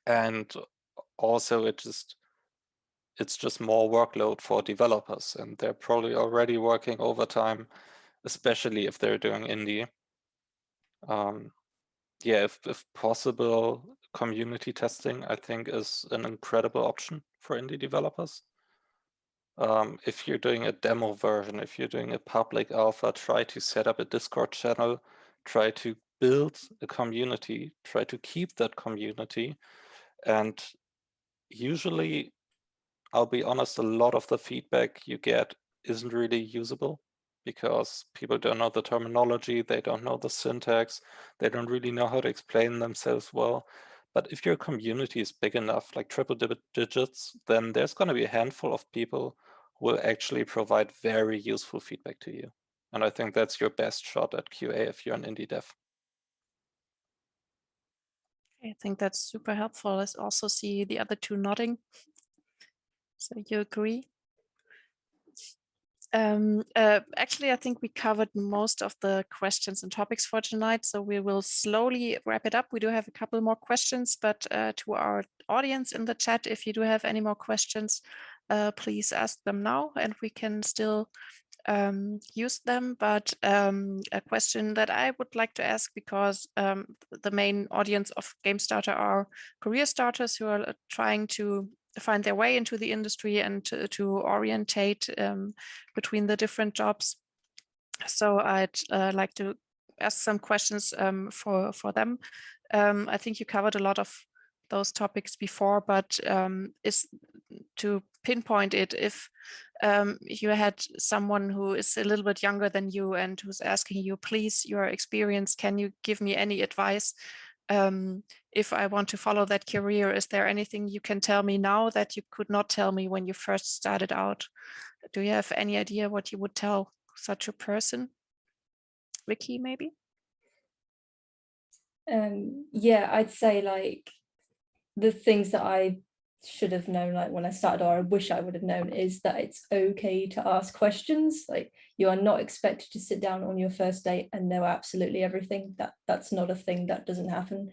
[SPEAKER 4] And also it's just more workload for developers, and they're probably already working overtime, especially if they're doing indie. Yeah, if possible, community testing, I think, is an incredible option for indie developers. If you're doing a demo version, if you're doing a public alpha, try to set up a Discord channel, try to build a community, try to keep that community. And usually, I'll be honest, a lot of the feedback you get isn't really usable because people don't know the terminology, they don't know the syntax, they don't really know how to explain themselves well. But if your community is big enough, like triple digits, then there's going to be a handful of people who will actually provide very useful feedback to you. And I think that's your best shot at QA if you're an indie dev.
[SPEAKER 2] I think that's super helpful. Let's also see the other two nodding. So you agree? Actually, I think we covered most of the questions and topics for tonight, so we will slowly wrap it up. We do have a couple more questions, but to our audience in the chat, if you do have any more questions, please ask them now and we can still use them. But a question that I would like to ask, because the main audience of Game Starter are career starters who are trying to find their way into the industry and to orientate between the different jobs. So I'd like to ask some questions for them. I think you covered a lot of those topics before, but is to pinpoint it, if you had someone who is a little bit younger than you and who's asking you, please, your experience, can you give me any advice? If I want to follow that career, is there anything you can tell me now that you could not tell me when you first started out? Do you have any idea what you would tell such a person? Vicky, maybe?
[SPEAKER 3] Yeah, I'd say like the things that I should have known, like when I started, or I wish I would have known, is that it's okay to ask questions. Like, you are not expected to sit down on your first date and know absolutely everything. That's not a thing, that doesn't happen.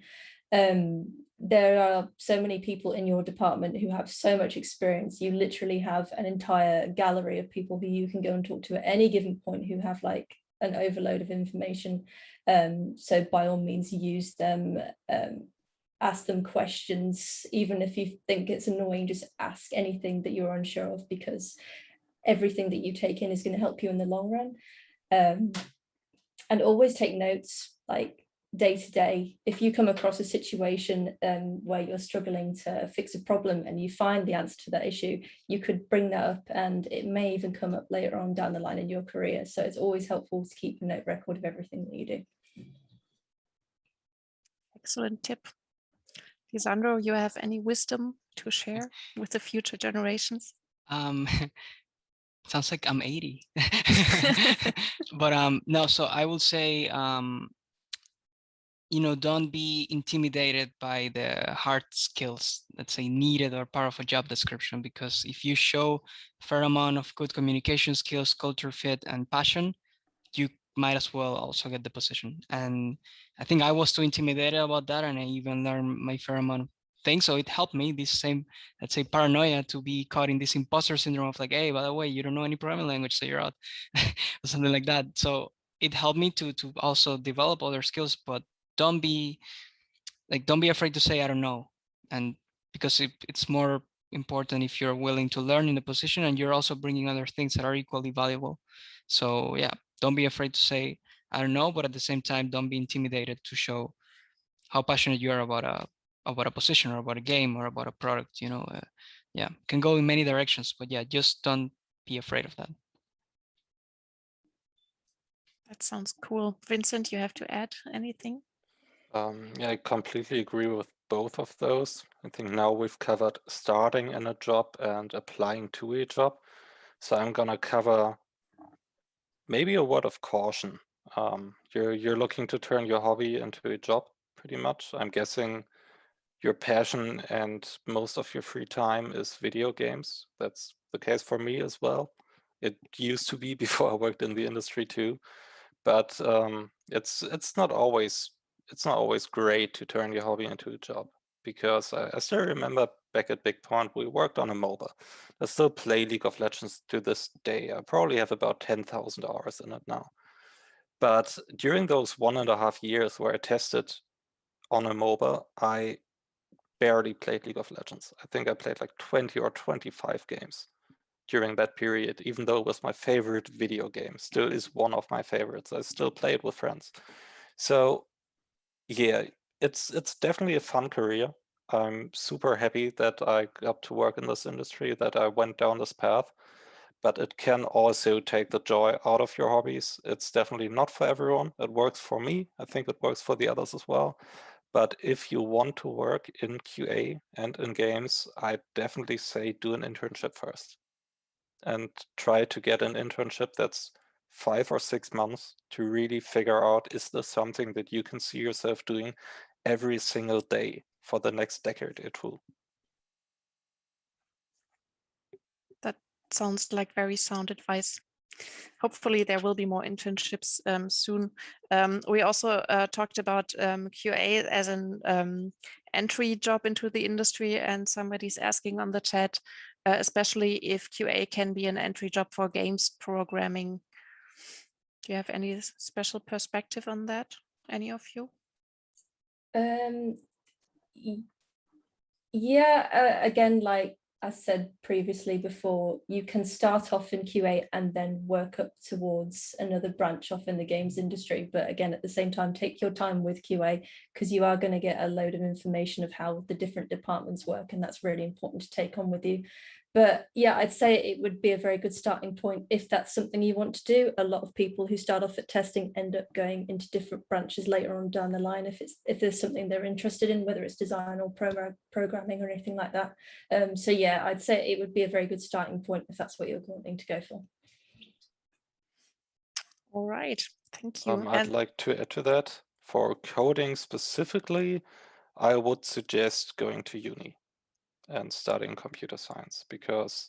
[SPEAKER 3] There are so many people in your department who have so much experience. You literally have an entire gallery of people who you can go and talk to at any given point who have like an overload of information. So by all means, use them. Ask them questions, even if you think it's annoying, just ask anything that you're unsure of, because everything that you take in is going to help you in the long run. And always take notes, like day to day. If you come across a situation where you're struggling to fix a problem and you find the answer to that issue, you could bring that up and it may even come up later on down the line in your career. So it's always helpful to keep a note record of everything that you do.
[SPEAKER 2] Excellent tip. Lizandro, you have any wisdom to share with the future generations?
[SPEAKER 5] Sounds like I'm 80. But no, so I will say, don't be intimidated by the hard skills, let's say, needed or part of a job description, because if you show a fair amount of good communication skills, culture fit, and passion, you might as well also get the position. And I think I was too intimidated about that, and I even learned my fair amount of things. So it helped me, this same, let's say, paranoia, to be caught in this imposter syndrome of like, hey, by the way, you don't know any programming language, so you're out, or something like that. So it helped me to also develop other skills, but don't be afraid to say I don't know. And because it's more important if you're willing to learn in the position and you're also bringing other things that are equally valuable. So yeah, don't be afraid to say I don't know, but at the same time, don't be intimidated to show how passionate you are about a position or about a game or about a product. Yeah, can go in many directions, but yeah, just don't be afraid of that.
[SPEAKER 2] That sounds cool. Vincent, you have to add anything?
[SPEAKER 4] Yeah, I completely agree with both of those. I think now we've covered starting in a job and applying to a job. So I'm gonna cover maybe a word of caution. You're looking to turn your hobby into a job, pretty much. I'm guessing your passion and most of your free time is video games. That's the case for me as well. It used to be before I worked in the industry too, but it's not always great to turn your hobby into a job, because I still remember back at Big Pond, we worked on a MOBA. I still play League of Legends to this day. I probably have about 10,000 hours in it now. But during those 1.5 years where I tested on a MOBA, I barely played League of Legends. I think I played like 20 or 25 games during that period, even though it was my favorite video game. Still is one of my favorites. I still play it with friends. So yeah, it's definitely a fun career. I'm super happy that I got to work in this industry, that I went down this path, but it can also take the joy out of your hobbies. It's definitely not for everyone. It works for me. I think it works for the others as well. But if you want to work in QA and in games, I definitely say do an internship first. And try to get an internship that's 5 or 6 months to really figure out, is this something that you can see yourself doing every single day for the next decade or two?
[SPEAKER 2] That sounds like very sound advice. hopefully there will be more internships soon. We also talked about QA as an entry job into the industry, and somebody's asking on the chat, especially if QA can be an entry job for games programming. Do you have any special perspective on that, any of you?
[SPEAKER 3] Yeah, again, like I said previously before, you can start off in QA and then work up towards another branch off in the games industry. But again, at the same time, take your time with QA, because you are going to get a load of information of how the different departments work, and that's really important to take on with you. But yeah, I'd say it would be a very good starting point if that's something you want to do. A lot of people who start off at testing end up going into different branches later on down the line if there's something they're interested in, whether it's design or programming or anything like that. So yeah, I'd say it would be a very good starting point if that's what you're wanting to go for.
[SPEAKER 2] All right, thank you.
[SPEAKER 4] I'd like to add to that. For coding specifically, I would suggest going to uni and studying computer science, because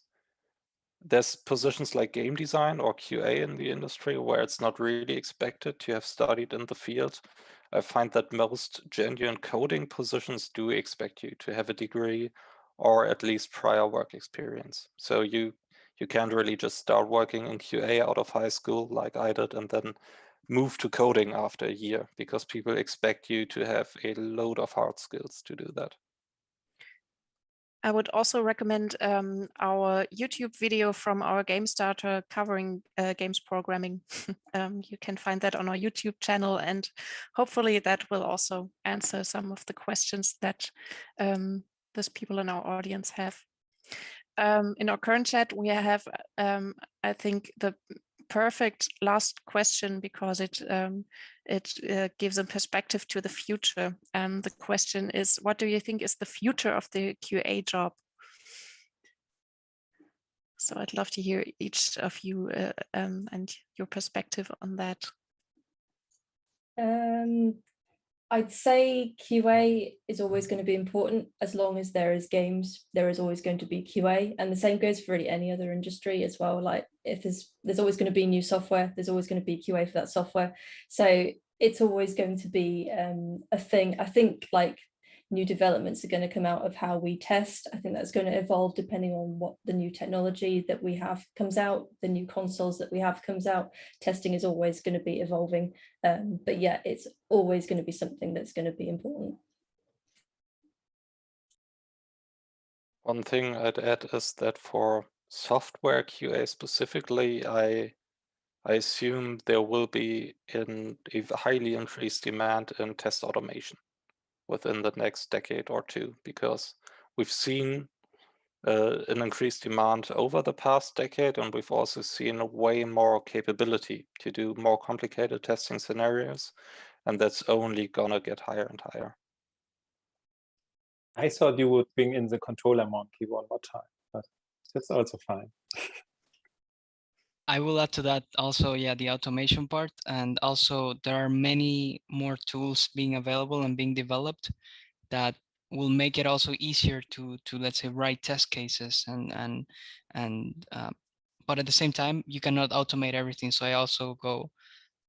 [SPEAKER 4] there's positions like game design or QA in the industry where it's not really expected to have studied in the field. I find that most genuine coding positions do expect you to have a degree or at least prior work experience. So you can't really just start working in QA out of high school like I did and then move to coding after a year, because people expect you to have a load of hard skills to do that.
[SPEAKER 2] I would also recommend our YouTube video from our Game Starter covering games programming. You can find that on our YouTube channel, and hopefully that will also answer some of the questions that those people in our audience have. In our current chat, we have, I think, the perfect last question, because it gives a perspective to the future. The question is, what do you think is the future of the QA job? So I'd love to hear each of you and your perspective on that.
[SPEAKER 3] I'd say QA is always going to be important. As long as there is games, there is always going to be QA, and the same goes for really any other industry as well. Like if there's always going to be new software, there's always going to be QA for that software. So it's always going to be a thing. I think like new developments are going to come out of how we test. I think that's going to evolve depending on what the new technology that we have comes out, the new consoles that we have comes out. Testing is always going to be evolving, but yeah, it's always going to be something that's going to be important.
[SPEAKER 4] One thing I'd add is that for software QA specifically, I assume there will be a highly increased demand in test automation within the next decade or two, because we've seen an increased demand over the past decade, and we've also seen way more capability to do more complicated testing scenarios, and that's only gonna get higher and higher.
[SPEAKER 1] I thought you would bring in the controller monkey one more time, but that's also fine.
[SPEAKER 5] I will add to that also, yeah, the automation part, and also there are many more tools being available and being developed that will make it also easier to let's say write test cases but at the same time you cannot automate everything. So I also go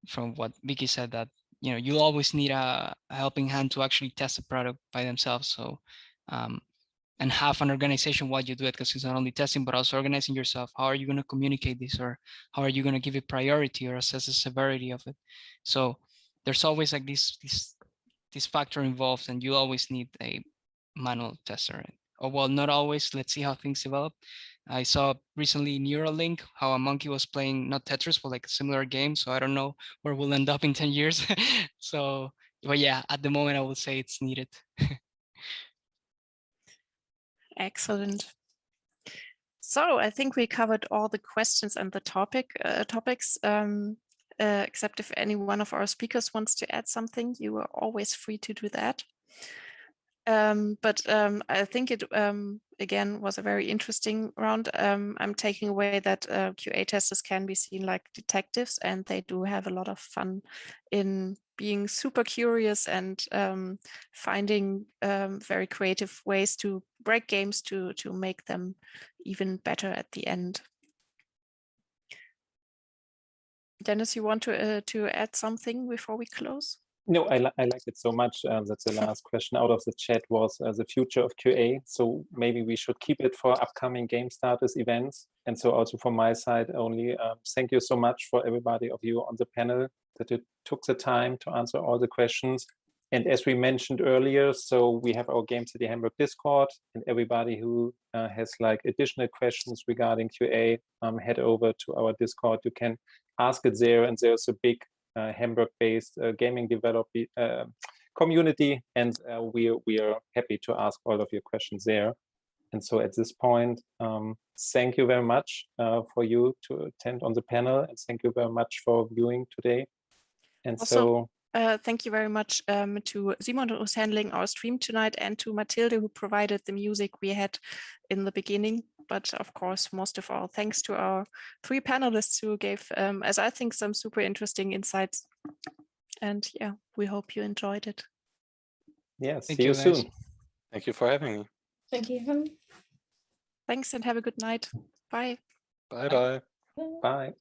[SPEAKER 5] from what Vicky said, that you'll always need a helping hand to actually test the product by themselves. So and have an organization while you do it, because it's not only testing but also organizing yourself. How are you going to communicate this, or how are you going to give it priority or assess the severity of it? So there's always like this factor involved, and you always need a manual tester. Or well, not always. Let's see how things develop. I saw recently Neuralink, how a monkey was playing not Tetris but like a similar game. So I don't know where we'll end up in 10 years. So, but yeah, at the moment I would say it's needed.
[SPEAKER 2] Excellent. So I think we covered all the questions and the topics. Except if any one of our speakers wants to add something, you are always free to do that. But I think it again was a very interesting round. I'm taking away that QA testers can be seen like detectives, and they do have a lot of fun in being super curious and finding very creative ways to break games to make them even better at the end. Dennis, you want to add something before we close?
[SPEAKER 1] No, I like it so much. That's the last question out of the chat was the future of QA. So maybe we should keep it for upcoming Game Starters events. And so also from my side only, thank you so much for everybody of you on the panel that you took the time to answer all the questions. And as we mentioned earlier, so we have our Gamecity Hamburg Discord, and everybody who has like additional questions regarding QA, head over to our Discord. You can ask it there, and there's a big Hamburg-based gaming development community, and we are happy to ask all of your questions there. And so at this point, thank you very much for you to attend on the panel, and thank you very much for viewing today. And
[SPEAKER 2] also, thank you very much to Simon, who's handling our stream tonight, and to Mathilde, who provided the music we had in the beginning. But of course, most of all, thanks to our 3 panelists who gave, as I think, some super interesting insights. And yeah, we hope you enjoyed it.
[SPEAKER 1] Yes, see you soon.
[SPEAKER 4] Thank you for having me.
[SPEAKER 3] Thank you.
[SPEAKER 2] Thanks, and have a good night. Bye.
[SPEAKER 4] Bye-bye.
[SPEAKER 1] Bye.